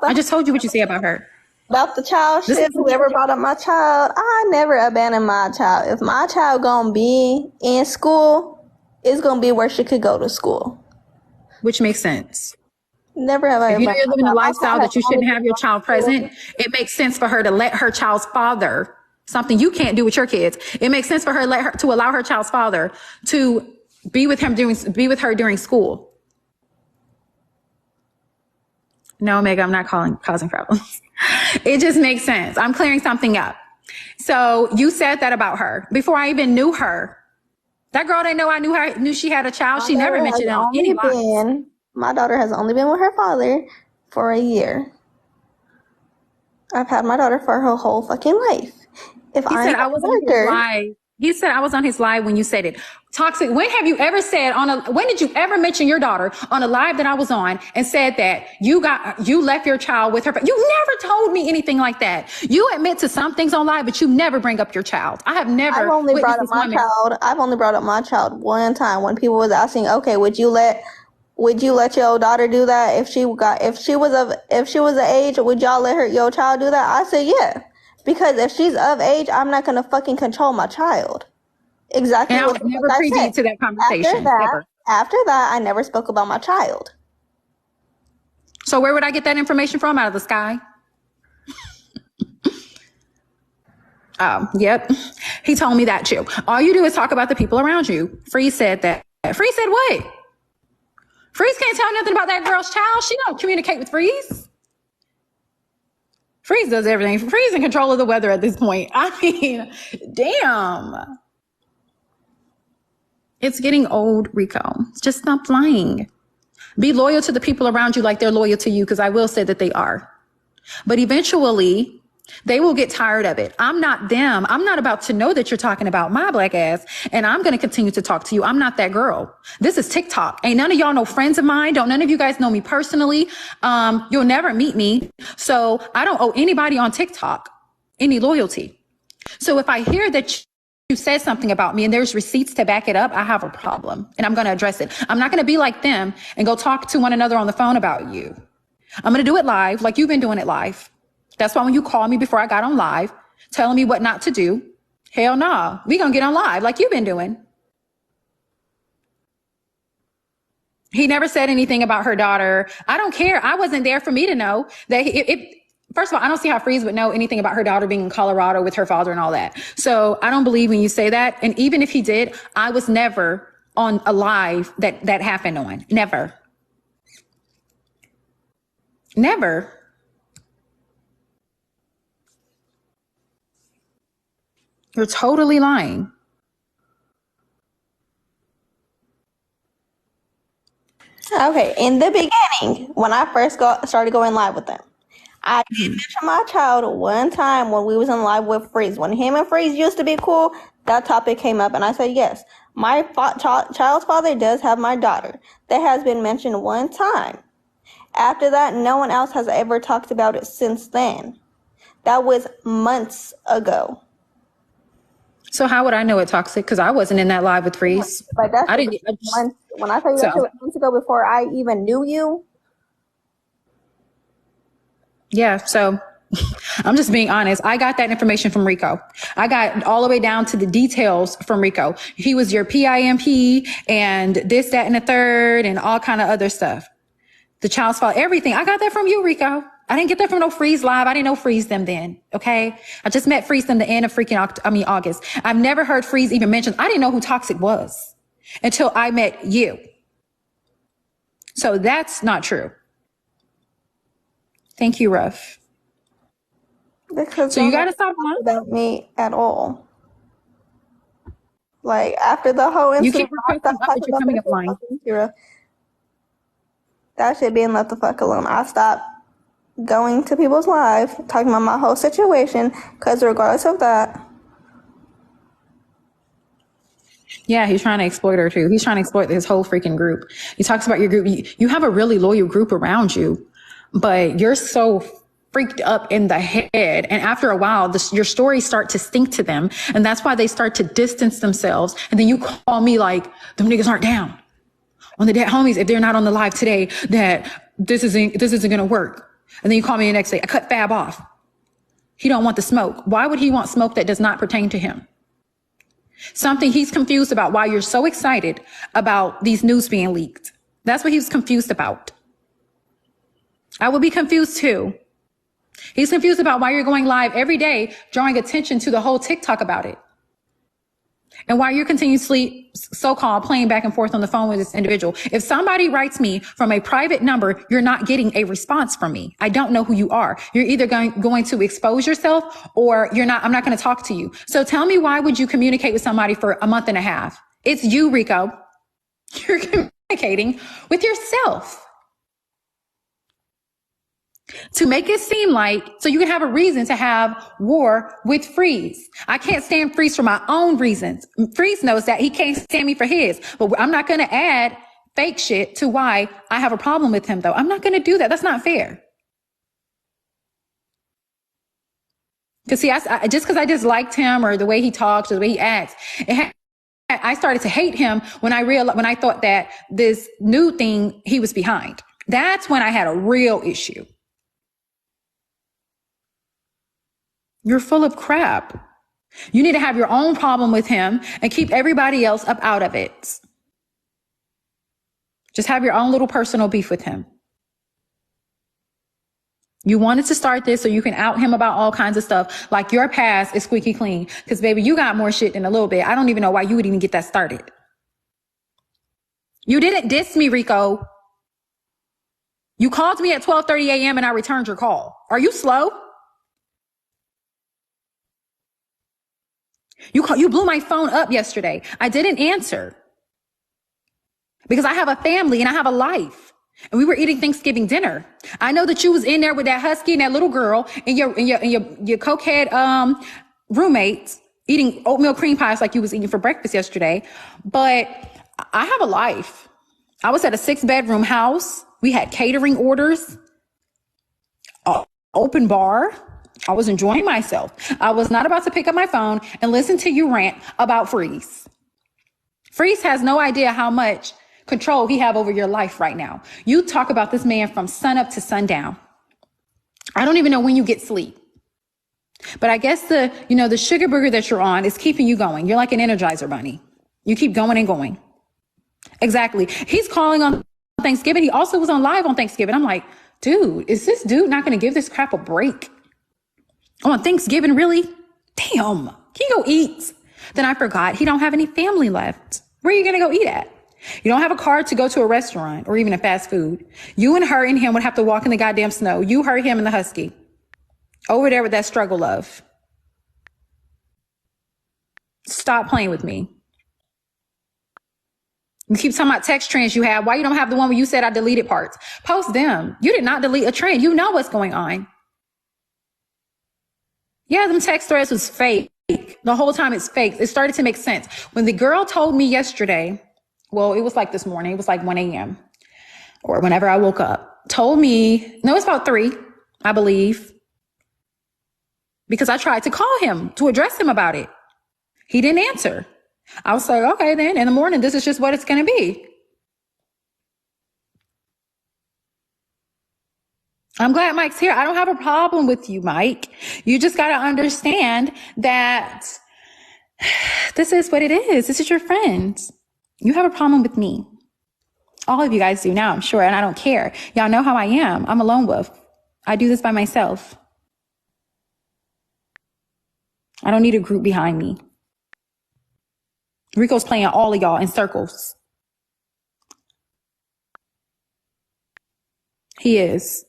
I just told you what you say about her. About the child shit, whoever brought up my child, I never abandoned my child. If my child gonna be in school, it's gonna be where she could go to school. Which makes sense. Never have I. If you know you're living a lifestyle that you shouldn't have your child present, it makes sense for her to let her child's father, something you can't do with your kids. It makes sense for her to allow her child's father to be with her during school. No, Omega, I'm not causing problems. It just makes sense. I'm clearing something up. So you said that about her before I even knew her. That girl didn't know I knew she had a child. She never mentioned it on anybody. My daughter has only been with her father for a year. I've had my daughter for her whole fucking life. He said I was on his live when you said it. Toxic, when have you ever said when did you ever mention your daughter on a live that I was on and said that you left your child with her? You never told me anything like that. You admit to some things on live, but you never bring up your child. I have never. I've only brought up my child. I've only brought up my child one time when people was asking, okay, would you let your daughter do that if she was of age? Would y'all let your child do that? I said, yeah. Because if she's of age, I'm not going to fucking control my child. Exactly. And I was never privy to that conversation. After that, I never spoke about my child. So where would I get that information from? Out of the sky? Yep. He told me that too. All you do is talk about the people around you. Freeze said that. Freeze said what? Freeze can't tell nothing about that girl's child. She don't communicate with Freeze. Freeze does everything. Freeze in control of the weather at this point. I mean, damn. It's getting old, Rico. Just stop lying. Be loyal to the people around you like they're loyal to you, because I will say that they are. But eventually, they will get tired of it. I'm not them. I'm not about to know that you're talking about my black ass, and I'm going to continue to talk to you. I'm not that girl. This is TikTok. Ain't none of y'all no friends of mine. Don't none of you guys know me personally. You'll never meet me. So I don't owe anybody on TikTok any loyalty. So if I hear that you said something about me and there's receipts to back it up, I have a problem, and I'm going to address it. I'm not going to be like them and go talk to one another on the phone about you. I'm going to do it live, like you've been doing it live. That's why when you called me before I got on live, telling me what not to do, hell nah, we gonna get on live like you've been doing. He never said anything about her daughter. I don't care. I wasn't there for me to know that. First of all, I don't see how Freeze would know anything about her daughter being in Colorado with her father and all that. So I don't believe when you say that. And even if he did, I was never on a live that happened on. Never. Never. You're totally lying. Okay, in the beginning, when I first started going live with them, I did mention my child one time when we was in live with Freeze. When him and Freeze used to be cool, that topic came up, and I said, yes, my child's father does have my daughter. That has been mentioned one time. After that, no one else has ever talked about it since then. That was months ago. So how would I know it toxic? Because I wasn't in that live with Freeze. Like that's I didn't. months, when I tell you that months ago before I even knew you. Yeah, so I'm just being honest. I got that information from Rico. I got all the way down to the details from Rico. He was your PIMP and this, that, and the third and all kind of other stuff. The child's fault, everything. I got that from you, Rico. I didn't get that from no Freeze live. I didn't know Freeze them then. Okay. I just met Freeze them the end of freaking August. I've never heard Freeze even mentioned. I didn't know who Toxic was until I met you. So that's not true. Thank you, Ruff. Because so you got to stop lying about me at all. Like after the whole incident, you keep requesting you're coming up lying. That shit being left the fuck alone. I stopped going to people's lives, talking about my whole situation, because regardless of that. Yeah, he's trying to exploit her too. He's trying to exploit his whole freaking group. He talks about your group. You have a really loyal group around you, but you're so freaked up in the head. And after a while, your stories start to stink to them. And that's why they start to distance themselves. And then you call me like, them niggas aren't down. On the dead homies, if they're not on the live today, that this isn't going to work. And then you call me the next day, I cut Fab off. He don't want the smoke. Why would he want smoke that does not pertain to him? Something he's confused about why you're so excited about these news being leaked. That's what he's confused about. I would be confused too. He's confused about why you're going live every day, drawing attention to the whole TikTok about it. And why you're continuously so-called playing back and forth on the phone with this individual. If somebody writes me from a private number, you're not getting a response from me. I don't know who you are. You're either going to expose yourself or you're not. I'm not going to talk to you. So tell me, why would you communicate with somebody for a month and a half? It's you, Rico. You're communicating with yourself. To make it seem like, so you can have a reason to have war with Freeze. I can't stand Freeze for my own reasons. Freeze knows that he can't stand me for his, but I'm not going to add fake shit to why I have a problem with him though. I'm not going to do that. That's not fair. Cause see, just cause I disliked him or the way he talks or the way he acts, I started to hate him when I thought that this new thing he was behind. That's when I had a real issue. You're full of crap. You need to have your own problem with him and keep everybody else up out of it. Just have your own little personal beef with him. You wanted to start this so you can out him about all kinds of stuff. Like your past is squeaky clean. Because baby, you got more shit than a little bit. I don't even know why you would even get that started. You didn't diss me, Rico. You called me at 12:30 a.m. and I returned your call. Are you slow? You blew my phone up yesterday. I didn't answer because I have a family and I have a life, and we were eating Thanksgiving dinner. I know that you was in there with that husky and that little girl and your cokehead roommates eating oatmeal cream pies like you was eating for breakfast yesterday. But I have a life. I was at a 6-bedroom house. We had catering orders, open bar. I was enjoying myself. I was not about to pick up my phone and listen to you rant about Freeze. Freeze has no idea how much control he have over your life right now. You talk about this man from sun up to sundown. I don't even know when you get sleep. But I guess the sugar booger that you're on is keeping you going. You're like an Energizer bunny. You keep going and going. Exactly. He's calling on Thanksgiving. He also was on live on Thanksgiving. I'm like, dude, is this dude not going to give this crap a break? On Thanksgiving, really? Damn. Can you go eat? Then I forgot he don't have any family left. Where are you going to go eat at? You don't have a car to go to a restaurant or even a fast food. You and her and him would have to walk in the goddamn snow. You, her, him, and the husky. Over there with that struggle love. Stop playing with me. You keep talking about text trends you have. Why you don't have the one where you said I deleted parts? Post them. You did not delete a trend. You know what's going on. Yeah, them text threads was fake. The whole time it's fake. It started to make sense. When the girl told me yesterday, well, it was like this morning. It was like 1 a.m. or whenever I woke up. Told me, no, it's about 3, I believe. Because I tried to call him to address him about it. He didn't answer. I was like, okay, then in the morning, this is just what it's going to be. I'm glad Mike's here. I don't have a problem with you, Mike. You just got to understand that this is what it is. This is your friends. You have a problem with me. All of you guys do now, I'm sure, and I don't care. Y'all know how I am. I'm a lone wolf. I do this by myself. I don't need a group behind me. Rico's playing all of y'all in circles. He is.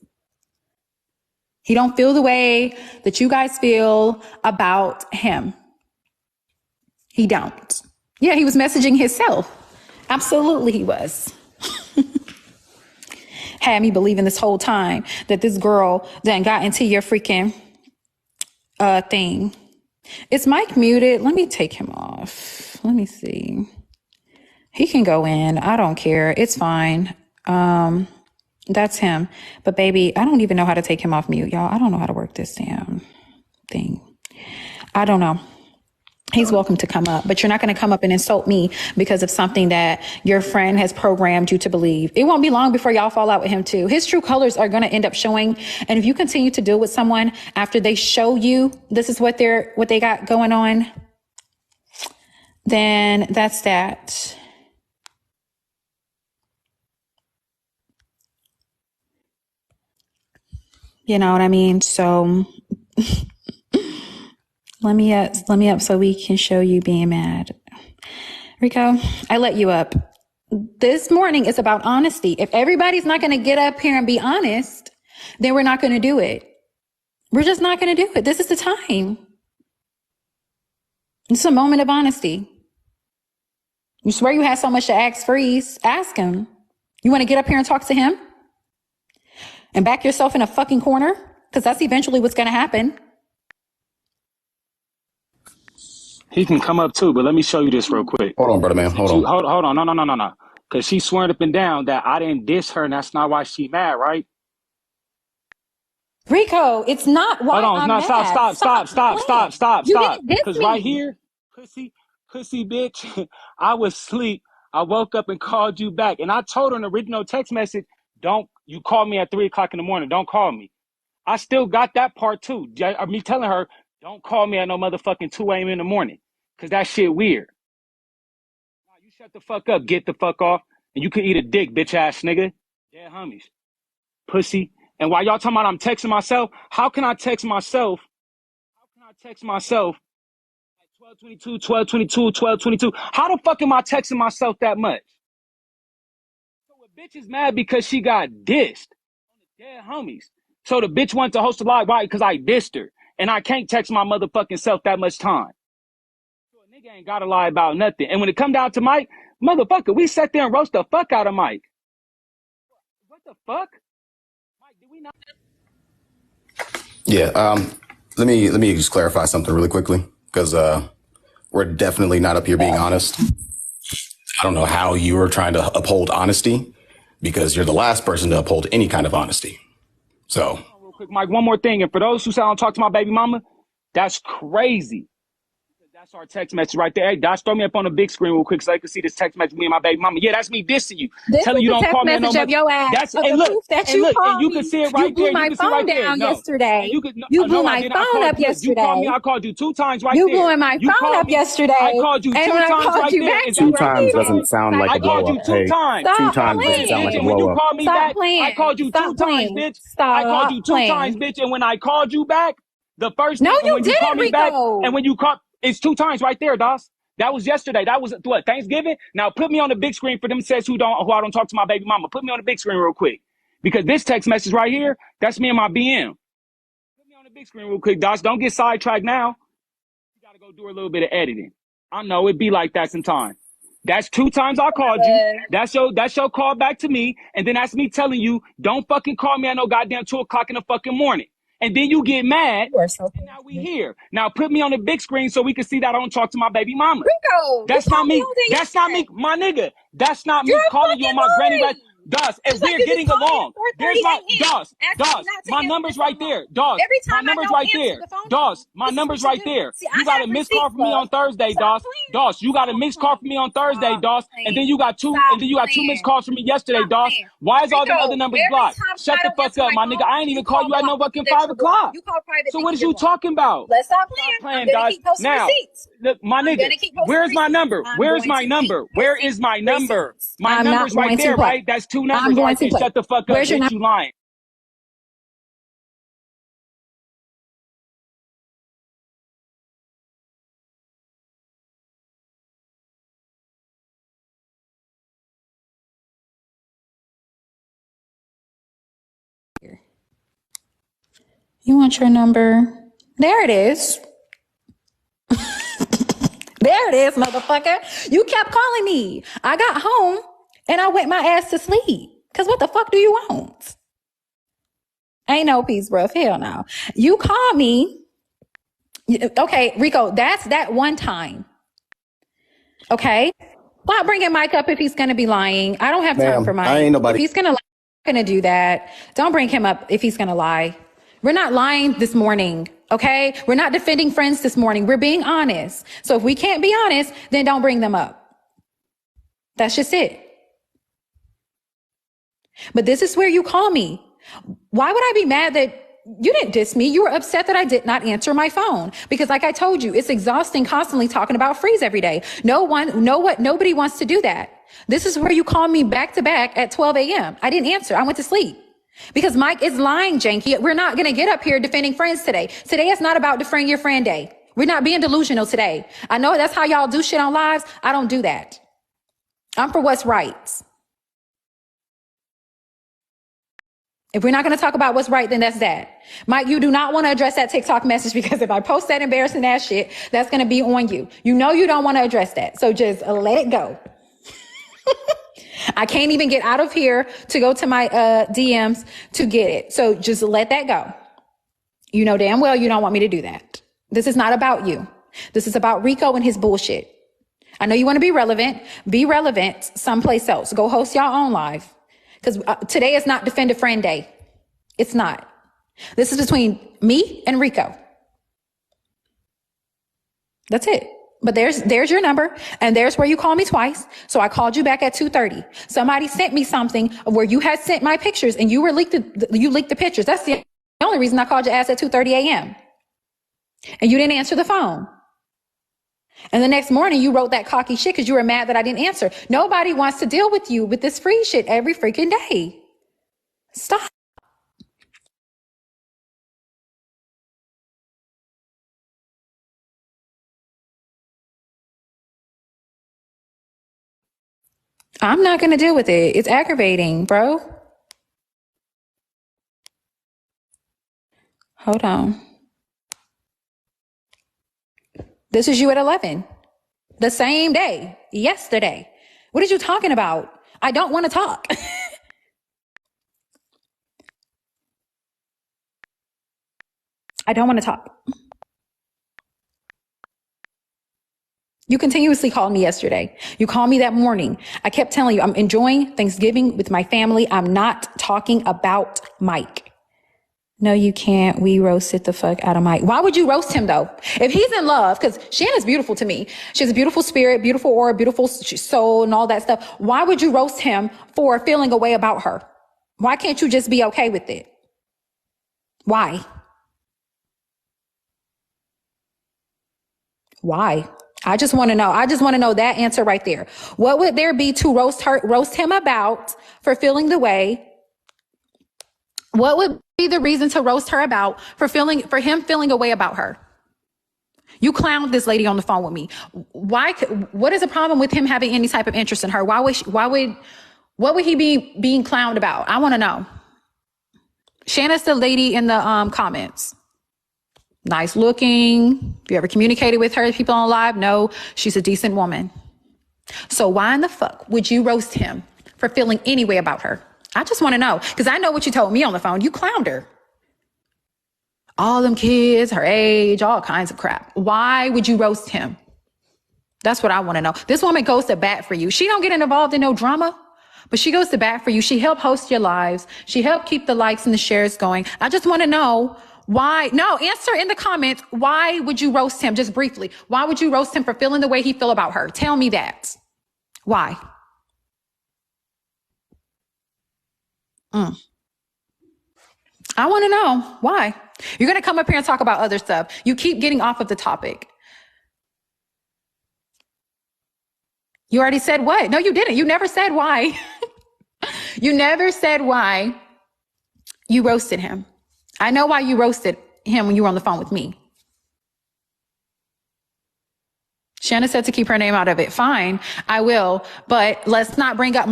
He don't feel the way that you guys feel about him. He don't. Yeah, he was messaging himself. Absolutely he was. Had me believing this whole time that this girl done got into your freaking thing. Is Mike muted? Let me take him off. Let me see. He can go in. I don't care. It's fine. That's him. But baby, I don't even know how to take him off mute, y'all. I don't know how to work this damn thing. I don't know. He's welcome to come up, but you're not going to come up and insult me because of something that your friend has programmed you to believe. It won't be long before y'all fall out with him too. His true colors are going to end up showing. And if you continue to deal with someone after they show you this is what they got going on, then that's that. You know what I mean? So let me up so we can show you being mad. Rico, I let you up. This morning is about honesty. If everybody's not going to get up here and be honest, then we're not going to do it. We're just not going to do it. This is the time. It's a moment of honesty. You swear you had so much to ask Freeze? Ask him. You want to get up here and talk to him? And back yourself in a fucking corner? Because that's eventually what's going to happen. He can come up too, but let me show you this real quick. Hold on, brother man. Hold on. Hold on. No. Because she's swearing up and down that I didn't diss her, and that's not why she mad, right? Rico, it's not why I'm mad. Stop. You didn't diss Because me. right here, pussy bitch, I was asleep. I woke up and called you back. And I told her in the original text message, you call me at 3 o'clock in the morning. Don't call me. I still got that part too. Me telling her, don't call me at no motherfucking 2 a.m. in the morning. Because that shit weird. Nah, you shut the fuck up, get the fuck off, and you can eat a dick, bitch ass nigga. Dead homies. Pussy. And while y'all talking about I'm texting myself, how can I text myself at 12:22, 12:22? How the fuck am I texting myself that much? So a bitch is mad because she got dissed. Dead homies. So the bitch wanted to host a live, right? Because I dissed her. And I can't text my motherfucking self that much time. So a nigga ain't got to lie about nothing. And when it come down to Mike, motherfucker, we sat there and roast the fuck out of Mike. What the fuck? Mike, did we not? Yeah, let me just clarify something really quickly, because we're definitely not up here being honest. I don't know how you are trying to uphold honesty, because you're the last person to uphold any kind of honesty. So, real quick, Mike, one more thing. And for those who say I don't talk to my baby mama, that's crazy. That's our text message right there. Hey, Doc, throw me up on the big screen real quick so I can see this text message me and my baby mama. Yeah, that's me dissing you. Telling you don't call me no message of your ass. That's and look, and you can see it right there. You can see it right there. No. Yesterday. You blew my phone up yesterday. You called me. I called you 2 times right there. You blew my phone up yesterday. I called you 2 times right there. 2 times doesn't sound like a blow up. I called you 2 times. 2 times doesn't sound like a blow up. When you called me back, I called you 2 times, bitch. I called you 2 times, bitch. And when I called you back, the first no, you when you didn't, called me Rico. back, and when you called, it's 2 times right there, Doss. That was yesterday. That was what, Thanksgiving? Now put me on the big screen for them says who I don't talk to my baby mama. Put me on the big screen real quick. Because this text message right here, that's me and my BM. Put me on the big screen real quick, Doc. Don't get sidetracked now. You gotta go do a little bit of editing. I know it be like that sometimes. That's 2 times I called you. That's your call back to me. And then that's me telling you, don't fucking call me at no goddamn 2 o'clock in the fucking morning. And then you get mad. And now we here. Now put me on the big screen so we can see that I don't talk to my baby mama. Rico, that's not me. That's not me, my nigga. That's not me calling you on my granny back. Doss, if we're getting along, there's my Doss. My number's right there. Doss, my number's right there. Doss, my number's right there. You got a missed call from me on Thursday, Doss. Doss, you got a missed call from me on Thursday, Doss. And then you got 2 missed calls from me yesterday, Doss. Why is all the other numbers blocked? Shut the fuck up, my nigga. I ain't even call you at no fucking 5 o'clock. So what is you talking about? Let's stop playing, Doss. Now, look, my nigga, where's my number? Where's my number? Where is my number? My number's right there, right? That's 2 numbers right there. Shut the fuck up. Where's your bitch, you lying. You want your number? There it is. There it is, motherfucker. You kept calling me. I got home and I went my ass to sleep. Cause what the fuck do you want? Ain't no peace, bro. Hell no. You called me. Okay, Rico, that's that one time. Okay? Not bringing Mike up if he's going to be lying. I don't have time for Mike. I ain't nobody. If he's going to lie, I'm going to do that. Don't bring him up if he's going to lie. We're not lying this morning. Okay? We're not defending friends this morning. We're being honest. So if we can't be honest, then don't bring them up. That's just it. But this is where you call me. Why would I be mad that you didn't diss me? You were upset that I did not answer my phone because like I told you, it's exhausting constantly talking about freeze every day. Nobody wants to do that. This is where you call me back to back at 12 a.m. I didn't answer. I went to sleep because Mike is lying, Janky. We're not going to get up here defending friends today. Today is not about defending your friend day. We're not being delusional today. I know that's how y'all do shit on lives. I don't do that. I'm for what's right. If we're not going to talk about what's right, then that's that. Mike, you do not want to address that TikTok message because if I post that embarrassing ass shit, that's going to be on you. You know you don't want to address that. So just let it go. I can't even get out of here to go to my DMs to get it. So just let that go. You know damn well you don't want me to do that. This is not about you. This is about Rico and his bullshit. I know you want to be relevant. Be relevant someplace else. Go host your own live. Because today is not Defend a Friend Day. It's not. This is between me and Rico. That's it. But there's your number, and there's where you call me twice. So I called you back at 2:30. Somebody sent me something of where you had sent my pictures, and you leaked the pictures. That's the only reason I called your ass at 2:30 a.m. And you didn't answer the phone. And the next morning you wrote that cocky shit because you were mad that I didn't answer. Nobody wants to deal with you with this free shit every freaking day. Stop. I'm not going to deal with it. It's aggravating, bro. Hold on. This is you at 11. The same day. Yesterday. What are you talking about? I don't want to talk. I don't want to talk. You continuously called me yesterday. You called me that morning. I kept telling you I'm enjoying Thanksgiving with my family. I'm not talking about Mike. No, you can't. We roasted the fuck out of Mike. Why would you roast him though? If he's in love, because Shanna's beautiful to me. She has a beautiful spirit, beautiful aura, beautiful soul and all that stuff. Why would you roast him for feeling a way about her? Why can't you just be okay with it? Why? Why? I just want to know. I just want to know that answer right there. What would there be to roast him about for feeling the way? What would be the reason to roast her about for him feeling a way about her? You clowned this lady on the phone with me. What is the problem with him having any type of interest in her? What would he be being clowned about? I want to know. Shanna's the lady in the comments. Nice looking. Have you ever communicated with her? People on live? No, she's a decent woman. So why in the fuck would you roast him for feeling any way about her? I just want to know, because I know what you told me on the phone. You clowned her. All them kids, her age, all kinds of crap. Why would you roast him? That's what I want to know. This woman goes to bat for you. She don't get involved in no drama, but she goes to bat for you. She helped host your lives. She helped keep the likes and the shares going. I just want to know why. No, answer in the comments. Why would you roast him? Just briefly. Why would you roast him for feeling the way he feel about her? Tell me that. Why? I want to know why. You're going to come up here and talk about other stuff. You keep getting off of the topic. You already said what? No, you didn't. You never said why. You never said why you roasted him. I know why you roasted him when you were on the phone with me. Shanna said to keep her name out of it. Fine, I will. But let's not bring up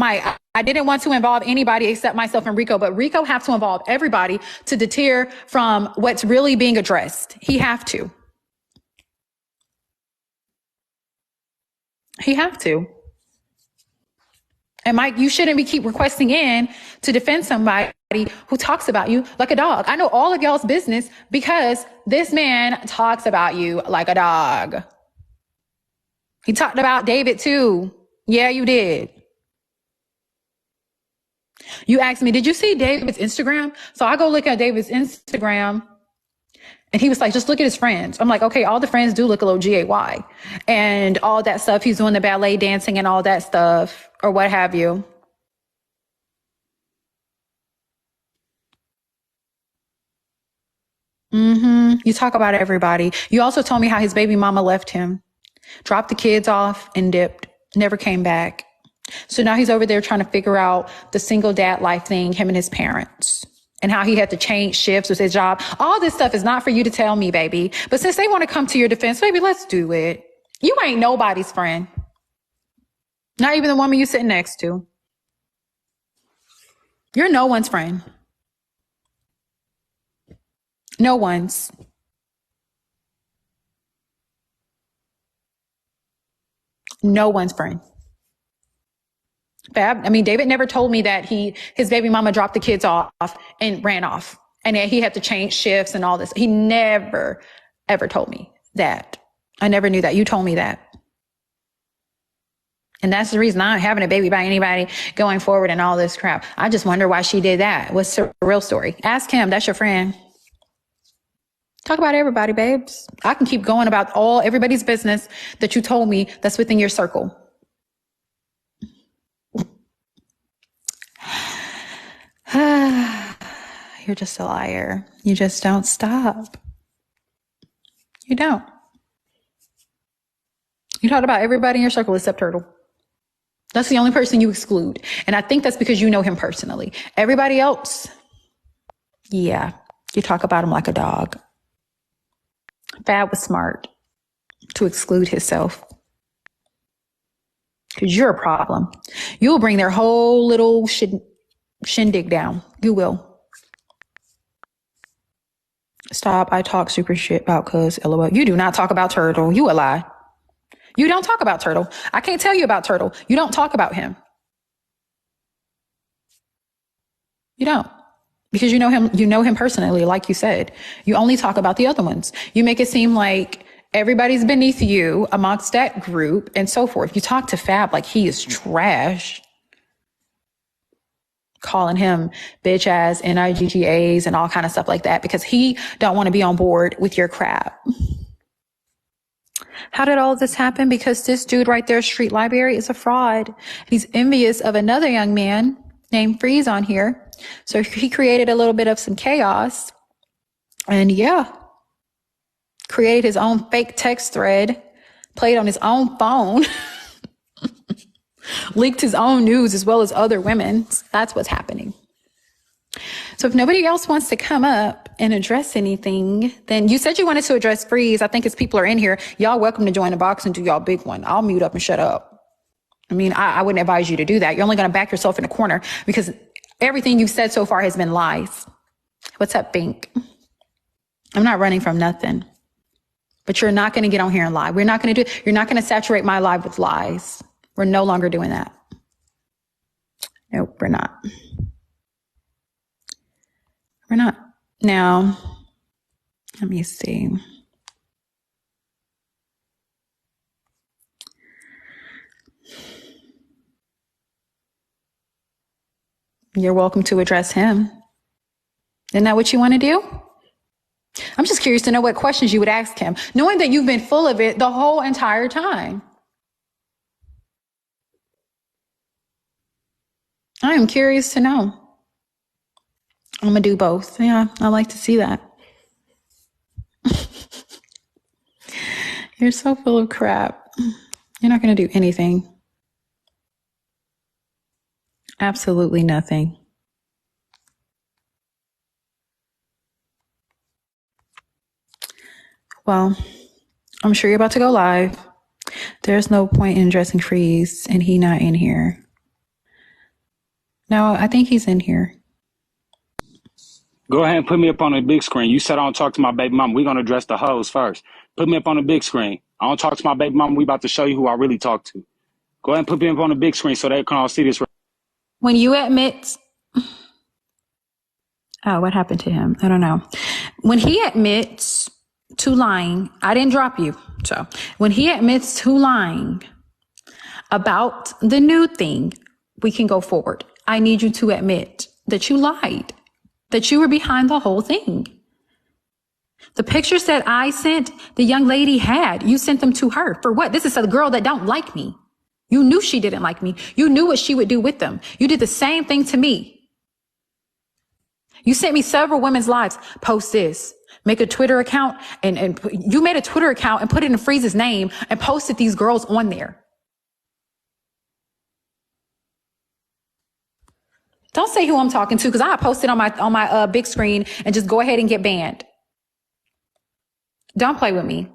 I didn't want to involve anybody except myself and Rico, but Rico have to involve everybody to deter from what's really being addressed. He have to. He have to. And Mike, you shouldn't be keep requesting in to defend somebody who talks about you like a dog. I know all of y'all's business because this man talks about you like a dog. He talked about David too. Yeah, you did. You asked me, did you see David's Instagram? So I go look at David's Instagram and he was like, just look at his friends. I'm like, okay, all the friends do look a little GAY and all that stuff. He's doing the ballet dancing and all that stuff or what have you. You talk about everybody. You also told me how his baby mama left him, dropped the kids off and dipped, never came back. So now he's over there trying to figure out the single dad life thing, him and his parents, and how he had to change shifts with his job. All this stuff is not for you to tell me, baby. But since they want to come to your defense, baby, let's do it. You ain't nobody's friend. Not even the woman you sitting next to. You're no one's friend. No one's. No one's friend. Fab. I mean, David never told me that his baby mama dropped the kids off and ran off and that he had to change shifts and all this. He never, ever told me that. I never knew that. You told me that. And that's the reason I'm having a baby by anybody going forward and all this crap. I just wonder why she did that. What's the real story? Ask him. That's your friend. Talk about everybody, babes. I can keep going about everybody's business that you told me that's within your circle. You're just a liar. You just don't stop. You don't. You talk about everybody in your circle except Turtle. That's the only person you exclude. And I think that's because you know him personally. Everybody else, yeah, you talk about him like a dog. Fab was smart to exclude himself. Because you're a problem. You'll bring their whole little shindig down. You will. Stop. I talk super shit about cuz LOL. You do not talk about Turtle. You a lie. You don't talk about Turtle. I can't tell you about Turtle. You don't talk about him. You don't. Because you know him personally, like you said. You only talk about the other ones. You make it seem like everybody's beneath you amongst that group and so forth. You talk to Fab like he is trash. Calling him bitch ass NIGGAs and all kind of stuff like that because he don't want to be on board with your crap. How did all this happen? Because this dude right there, Street Library, is a fraud. He's envious of another young man named Freeze on here. So he created a little bit of some chaos and created his own fake text thread, played on his own phone, leaked his own news as well as other women's. That's what's happening. So if nobody else wants to come up and address anything, then you said you wanted to address Freeze. I think as people are in here, y'all welcome to join the box and do y'all big one. I'll mute up and shut up. I mean, I wouldn't advise you to do that. You're only going to back yourself in a corner because everything you've said so far has been lies. What's up, Bink? I'm not running from nothing, but you're not going to get on here and lie. You're not going to saturate my life with lies. We're no longer doing that. Nope, we're not. We're not. Now, let me see. You're welcome to address him. Isn't that what you want to do? I'm just curious to know what questions you would ask him, knowing that you've been full of it the whole entire time. I am curious to know. I'm going to do both. Yeah, I like to see that. You're so full of crap. You're not going to do anything. Absolutely nothing. Well, I'm sure you're about to go live. There's no point in addressing Freeze and he not in here. No, I think he's in here. Go ahead and put me up on the big screen. You said I don't talk to my baby mama. We're going to address the hoes first. Put me up on the big screen. I don't talk to my baby mama. We about to show you who I really talk to. Go ahead and put me up on the big screen so they can all see this. When you admit... Oh, what happened to him? I don't know. When he admits to lying, I didn't drop you. So when he admits to lying about the nude thing, we can go forward. I need you to admit that you lied, that you were behind the whole thing. The pictures that I sent, the young lady had, you sent them to her. For what? This is a girl that don't like me. You knew she didn't like me. You knew what she would do with them. You did the same thing to me. You sent me several women's lives. Post this. Make a Twitter account. And you made a Twitter account and put it in Freeze's name and posted these girls on there. Don't say who I'm talking to, because I posted on my big screen and just go ahead and get banned. Don't play with me.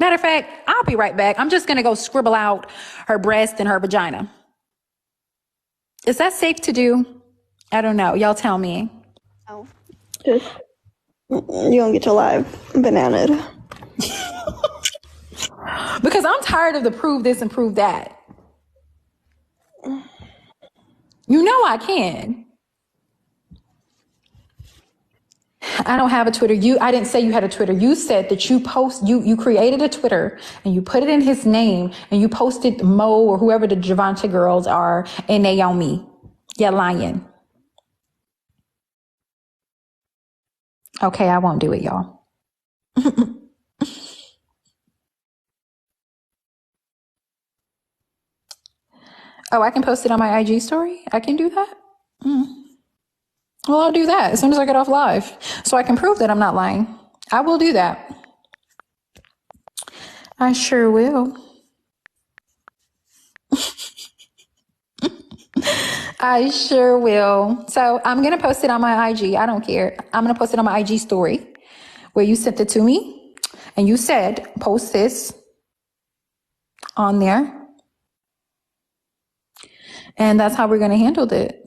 Matter of fact, I'll be right back. I'm just going to go scribble out her breast and her vagina. Is that safe to do? I don't know. Y'all tell me. Oh, just, you don't get your live bananaed. Because I'm tired of the prove this and prove that. You know I can. I don't have a Twitter. I didn't say you had a Twitter. You said that you created a Twitter and you put it in his name and you posted Mo or whoever the Javante girls are and Naomi. You're lying. Okay, I won't do it, y'all. Oh, I can post it on my IG story? I can do that? Well, I'll do that as soon as I get off live so I can prove that I'm not lying. I will do that. I sure will. I sure will. So I'm going to post it on my IG. I don't care. I'm going to post it on my IG story where you sent it to me and you said, post this on there. And that's how we're going to handle it.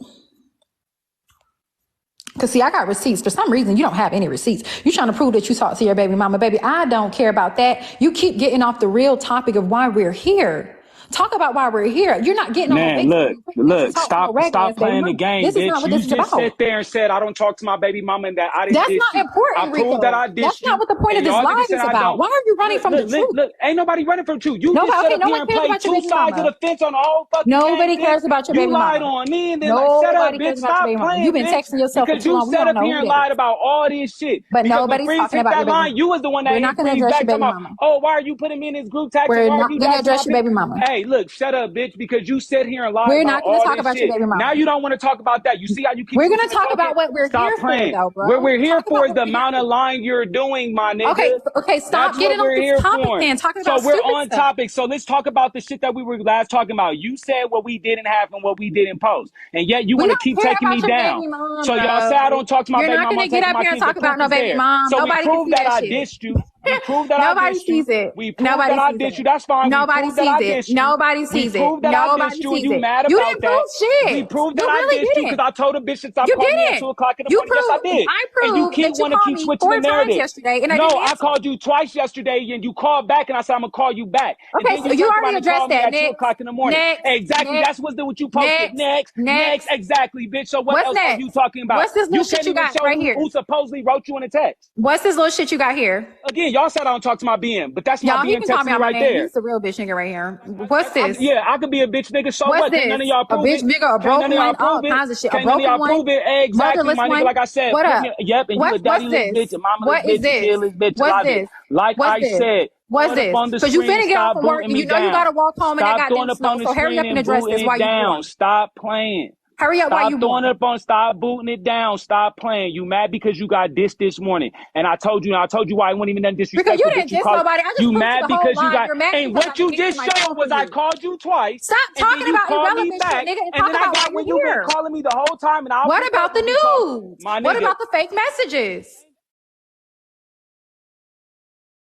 Because, see, I got receipts. For some reason, you don't have any receipts. You're trying to prove that you talked to your baby mama. Baby, I don't care about that. You keep getting off the real topic of why we're here. Talk about why we're here. You're not getting on. Look, stop playing the game, this bitch. Is not what You this is just about. sat there and said, I don't talk to my baby mama and that I didn't dish you. That's not important, I proved that I dished you. That's not what the point of this live is about. Why are you running from the truth? Look, ain't nobody running from the truth. You just sat up here and played two sides of the fence on the whole fucking game. Nobody cares about your baby mama. You lied on me and then shut up, bitch. Stop playing, You've been texting yourself for too long. Because you sat up here and lied about all this shit. But nobody's talking about your baby mama. You was the one that We're not going to address your baby mama. Oh, why are you putting me in this group text? We're not going to address your baby mama. Hey, Hey, look, shut up, bitch, because you sit here and lie We're about not going to all talk this about your shit. baby mama. Now you don't want to talk about that. You see how you keep We're going to switching and talk about talking? what we're Stop here playing. for, though, bro. What we're here Talk about for is what the we're here amount of for. lying you're doing, my nigga. Okay, stop That's getting what off we're this here topic for. then, talking So about we're stupid on stuff. topic. So let's talk about the shit that we were last talking about. You said what we didn't have and what we didn't post. And yet you We want to don't keep care taking about me your down. baby mom, So y'all say I bro. don't talk to my You're baby not mom, going I'm to get taking up my here and kids. The talk about proof no is baby there. mom. So we Nobody can proved see that that I shit. dissed you. We proved that I Nobody dissed you. sees it. We proved that Nobody I sees dissed you. it. That's fine. We Nobody proved that sees I it. dissed you. Nobody We sees it. proved that I Nobody dissed you and sees you it. mad You about didn't prove that. We shit. proved You that I really dissed you because didn't. I told a bitch to stop You calling me at didn't. 2 o'clock in the You morning. Yes, I proved, did. I And you proved keep that you want to called keep me switching 4 the times narrative. yesterday and I No, didn't I answer. called you twice yesterday and you called back and I said I'm gonna call you back. And Okay, then so you you turned already around and addressed called me that. at 2 Next, o'clock in the morning. next, Exactly. next, That's what you posted. next, Next, next. exactly, bitch. So what What's else are you next? talking about? What's this little You shit can't you even got show right here? who supposedly wrote you in a text. What's this little shit you got here? Again, y'all said I don't talk to my BM, but that's my Y'all, he BM can call texting me me out my right name. there. He's the real bitch nigga right here. What's this? Yeah, I could be a bitch nigga. So What's what? Can't none of this? y'all A prove bitch it? nigga, a Can't none broken of y'all one, all prove it? kinds of shit. A Can't none of broken y'all one, prove it? Exactly, motherless my nigga. one. Like I said, What put up? me. Yep, and you a What's daddyless this? bitch, a mamaless What is bitch, a this? kidless bitch, a What's lie bitch. this? Like What's I this? said, What's throw it up this? on the Because you screen. finna get off Stop of work booting and you me know you down. gotta walk home in that Stop throwing goddamn up snow. on the So hurry up screen and and address booting this while it you down. going. Stop playing. Hurry up while Stop you throwing going. it up on, stop booting it down. Stop playing. You mad because you got dissed this morning. And I told you why it wasn't even that Because you disrespectful, didn't bitch. You diss called, nobody. I just you proved to mad the whole because you lie. got, You're mad and because what I'm you answering just my showed phone for was I you. called you twice Stop and then talking you about called me irrelevant shit, back. nigga, and And talk then I about why got you're when you've been here. calling me the whole time and I'll What pick up about the when you call, news? my What nigga. about the fake messages?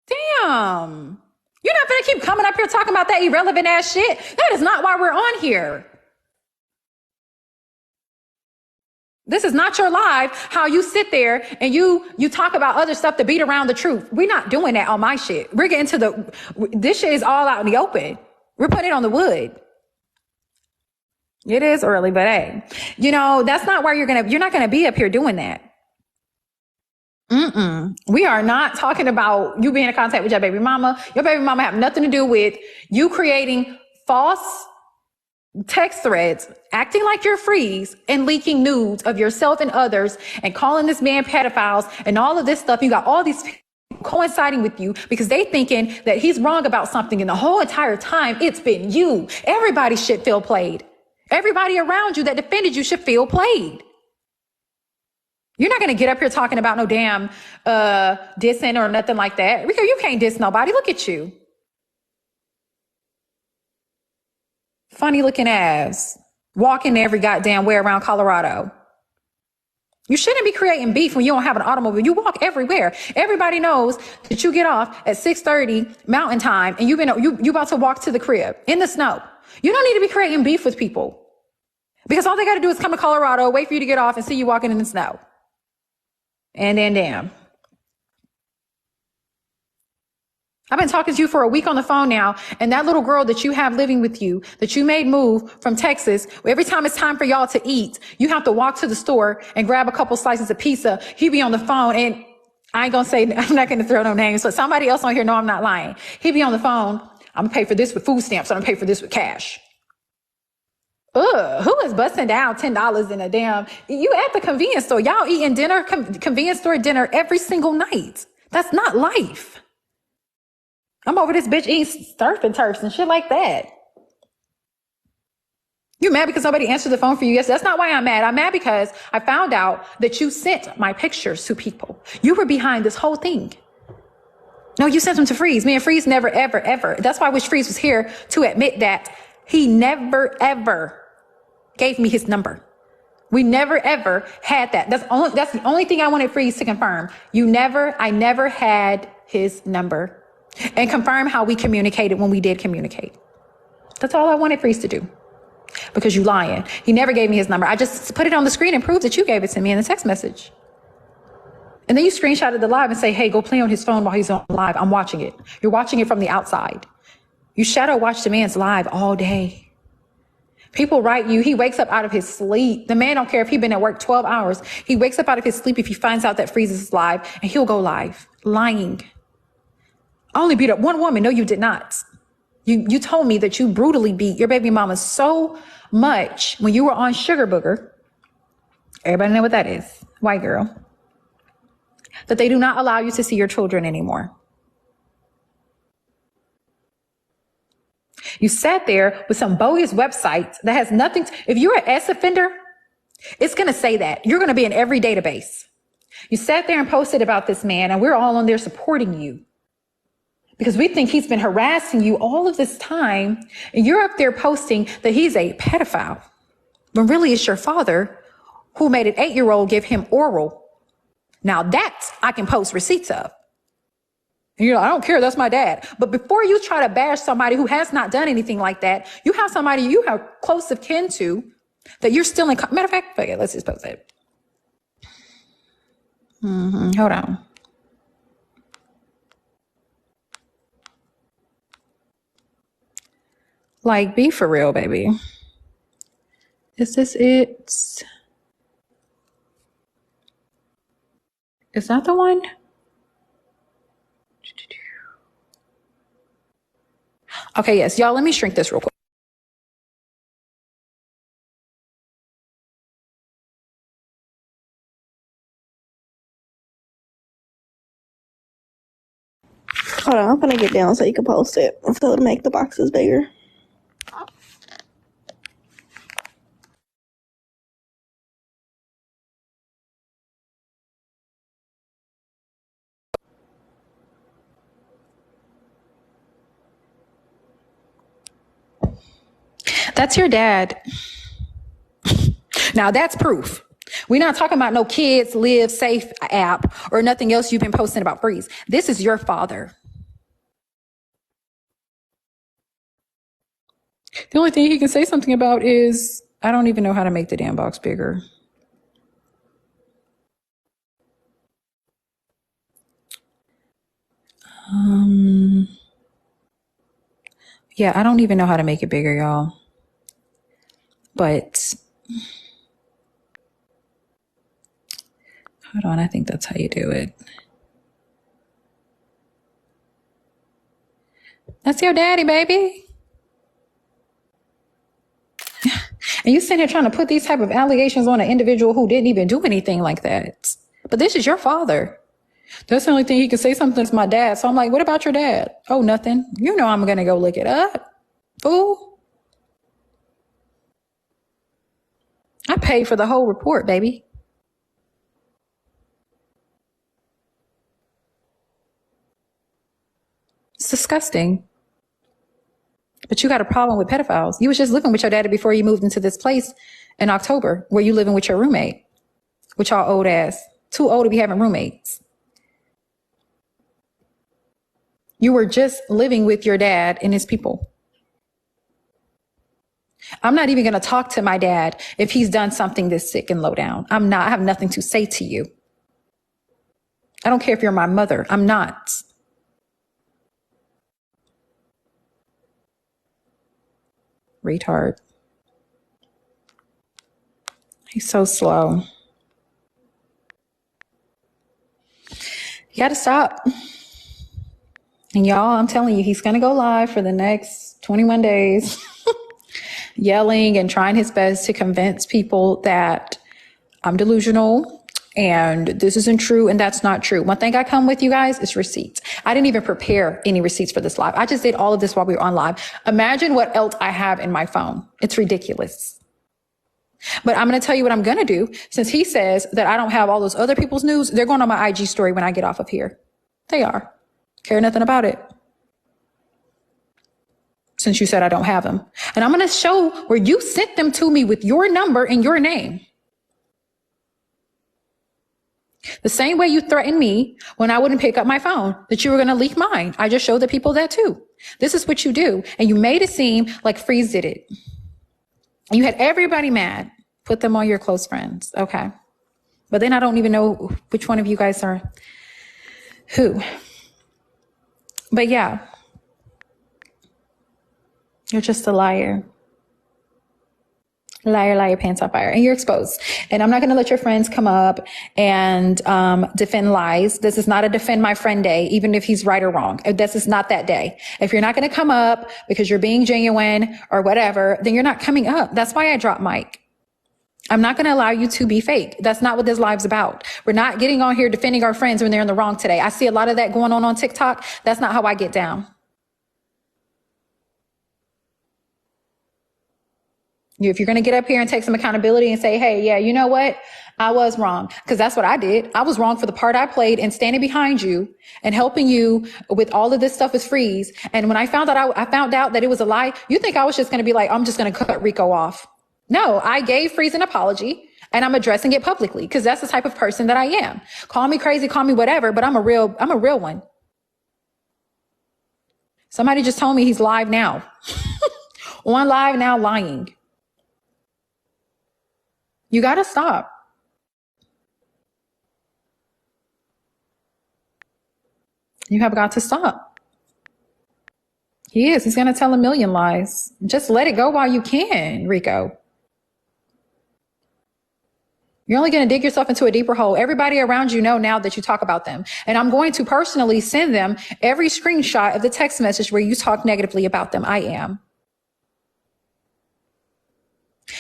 Damn. You're not gonna keep coming up here talking about that irrelevant ass shit. That is not why we're on here. This is not your live, how you sit there and you talk about other stuff to beat around the truth. We're not doing that on my shit. We're getting to this shit is all out in the open. We're putting it on the wood. It is early, but hey, that's not why you're not gonna be up here doing that. We are not talking about you being in contact with your baby mama. Your baby mama have nothing to do with you creating false text threads, acting like you're freeze and leaking nudes of yourself and others and calling this man pedophiles and all of this stuff. You got all these people coinciding with you because they thinking that he's wrong about something, and the whole entire time it's been you. Everybody should feel played. Everybody around you that defended you should feel played. You're not going to get up here talking about no damn dissing or nothing like that. Rico, you can't diss nobody. Look at you. Funny looking ass. Walking every goddamn way around Colorado. You shouldn't be creating beef when you don't have an automobile. You walk everywhere. Everybody knows that you get off at 6:30 Mountain Time and you about to walk to the crib in the snow. You don't need to be creating beef with people because all they got to do is come to Colorado, wait for you to get off and see you walking in the snow. And then damn. I've been talking to you for a week on the phone now, and that little girl that you have living with you, that you made move from Texas, every time it's time for y'all to eat, you have to walk to the store and grab a couple slices of pizza. He be on the phone, and I ain't gonna say, I'm not gonna throw no names, but somebody else on here know I'm not lying. He be on the phone, I'm gonna pay for this with food stamps, I'm gonna pay for this with cash. Who is busting down $10 in a damn, you at the convenience store, y'all eating dinner, convenience store dinner every single night. That's not life. I'm over this bitch eating surf and turfs and shit like that. You mad because somebody answered the phone for you? Yes, that's not why I'm mad. I'm mad because I found out that you sent my pictures to people. You were behind this whole thing. No, you sent them to Freeze. Me and Freeze never, ever, ever. That's why I wish Freeze was here to admit that he never, ever gave me his number. We never, ever had that. That's the only thing I wanted Freeze to confirm. I never had his number. And confirm how we communicated when we did communicate. That's all I wanted Freeze to do. Because you lying. He never gave me his number. I just put it on the screen and proved that you gave it to me in a text message. And then you screenshotted the live and say, hey, go play on his phone while he's on live. I'm watching it. You're watching it from the outside. You shadow watch the man's live all day. People write you, he wakes up out of his sleep. The man don't care if he's been at work 12 hours. He wakes up out of his sleep if he finds out that Freeze is live, and he'll go live. Lying. I only beat up one woman. No, you did not. You told me that you brutally beat your baby mama so much when you were on Sugar Booger. Everybody know what that is. White girl. That they do not allow you to see your children anymore. You sat there with some bogus website that has nothing. If you're an S offender, it's going to say that. You're going to be in every database. You sat there and posted about this man, and we're all on there supporting you because we think he's been harassing you all of this time. And you're up there posting that he's a pedophile, when really it's your father who made an 8-year-old give him oral. Now that I can post receipts of. And you're like, I don't care, that's my dad. But before you try to bash somebody who has not done anything like that, you have somebody you have close of kin to that you're still in. Matter of fact, okay, let's just post it. Hold on. Like, be for real, baby. Is this it? Is that the one? Okay, yes, y'all, let me shrink this real quick. Hold on, I'm gonna get down so you can post it. So to make the boxes bigger. That's your dad. Now that's proof. We're not talking about no Kids Live Safe app or nothing else you've been posting about Freeze. This is your father. The only thing he can say something about is, I don't even know how to make the damn box bigger. Yeah, I don't even know how to make it bigger, y'all. But hold on, I think that's how you do it. That's your daddy, baby. And you sitting here trying to put these type of allegations on an individual who didn't even do anything like that. But this is your father. That's the only thing he can say something to my dad. So I'm like, what about your dad? Oh, nothing. You know I'm going to go look it up. Fool. I paid for the whole report, baby. It's disgusting. But you got a problem with pedophiles. You was just living with your daddy before you moved into this place in October where you living with your roommate, with y'all old ass. Too old to be having roommates. You were just living with your dad and his people. I'm not even going to talk to my dad if he's done something this sick and low down. I have nothing to say to you. I don't care if you're my mother. I'm not. Retard. He's so slow. You got to stop. And y'all, I'm telling you, he's going to go live for the next 21 days, yelling and trying his best to convince people that I'm delusional and this isn't true and that's not true. One thing I come with, you guys, is receipts. I didn't even prepare any receipts for this live. I just did all of this while we were on live. Imagine what else I have in my phone. It's ridiculous. But I'm going to tell you what I'm going to do. Since he says that I don't have all those other people's news, they're going on my IG story when I get off of here. They are. Care nothing about it. Since you said I don't have them. And I'm going to show where you sent them to me with your number and your name. The same way you threatened me when I wouldn't pick up my phone, that you were going to leak mine. I just showed the people that too. This is what you do. And you made it seem like Freeze did it. You had everybody mad. Put them on your close friends. Okay. But then I don't even know which one of you guys are who. But yeah, you're just a liar. Liar, liar, pants on fire. And you're exposed. And I'm not going to let your friends come up and defend lies. This is not a defend my friend day, even if he's right or wrong. This is not that day. If you're not going to come up because you're being genuine or whatever, then you're not coming up. That's why I dropped Mike. I'm not going to allow you to be fake. That's not what this live's about. We're not getting on here defending our friends when they're in the wrong today. I see a lot of that going on TikTok. That's not how I get down. If you're going to get up here and take some accountability and say, hey, yeah, you know what? I was wrong. Because that's what I did. I was wrong for the part I played in standing behind you and helping you with all of this stuff with Freeze. And when I found out, I found out that it was a lie. You think I was just going to be like, I'm just going to cut Rico off. No, I gave Freeze an apology and I'm addressing it publicly because that's the type of person that I am. Call me crazy, call me whatever, but I'm a real one. Somebody just told me he's live now. On live now lying. You got to stop. You have got to stop. He is. He's going to tell a million lies. Just let it go while you can, Rico. You're only going to dig yourself into a deeper hole. Everybody around you know now that you talk about them. And I'm going to personally send them every screenshot of the text message where you talk negatively about them. I am.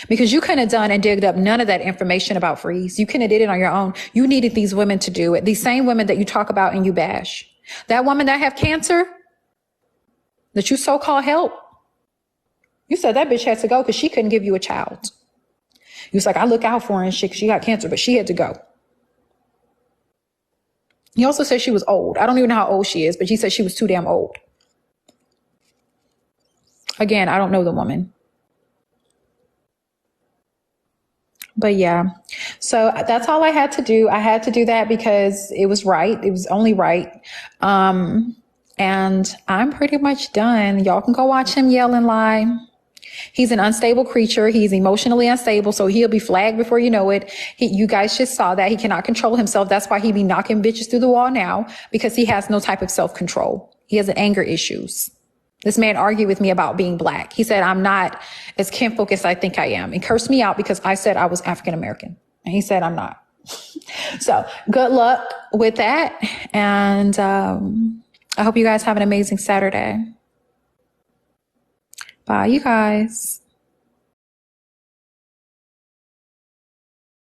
Because you couldn't have done and digged up none of that information about Freeze. You couldn't have did it on your own. You needed these women to do it. These same women that you talk about and you bash. That woman that have cancer, that you so-called help, you said that bitch had to go because she couldn't give you a child. You was like, I look out for her and shit, she got cancer, but she had to go. He also said she was old. I don't even know how old she is, but he said she was too damn old. Again, I don't know the woman. But yeah, so that's all I had to do. I had to do that because it was right. It was only right. And I'm pretty much done. Y'all can go watch him yell and lie. He's an unstable creature. He's emotionally unstable. So he'll be flagged before you know it. You guys just saw that. He cannot control himself. That's why he be knocking bitches through the wall now, because he has no type of self-control. He has anger issues. This man argued with me about being black. He said, I'm not as kinfolk as I think I am, and cursed me out because I said I was African-American. And he said, I'm not. So good luck with that. And I hope you guys have an amazing Saturday. Bye, you guys.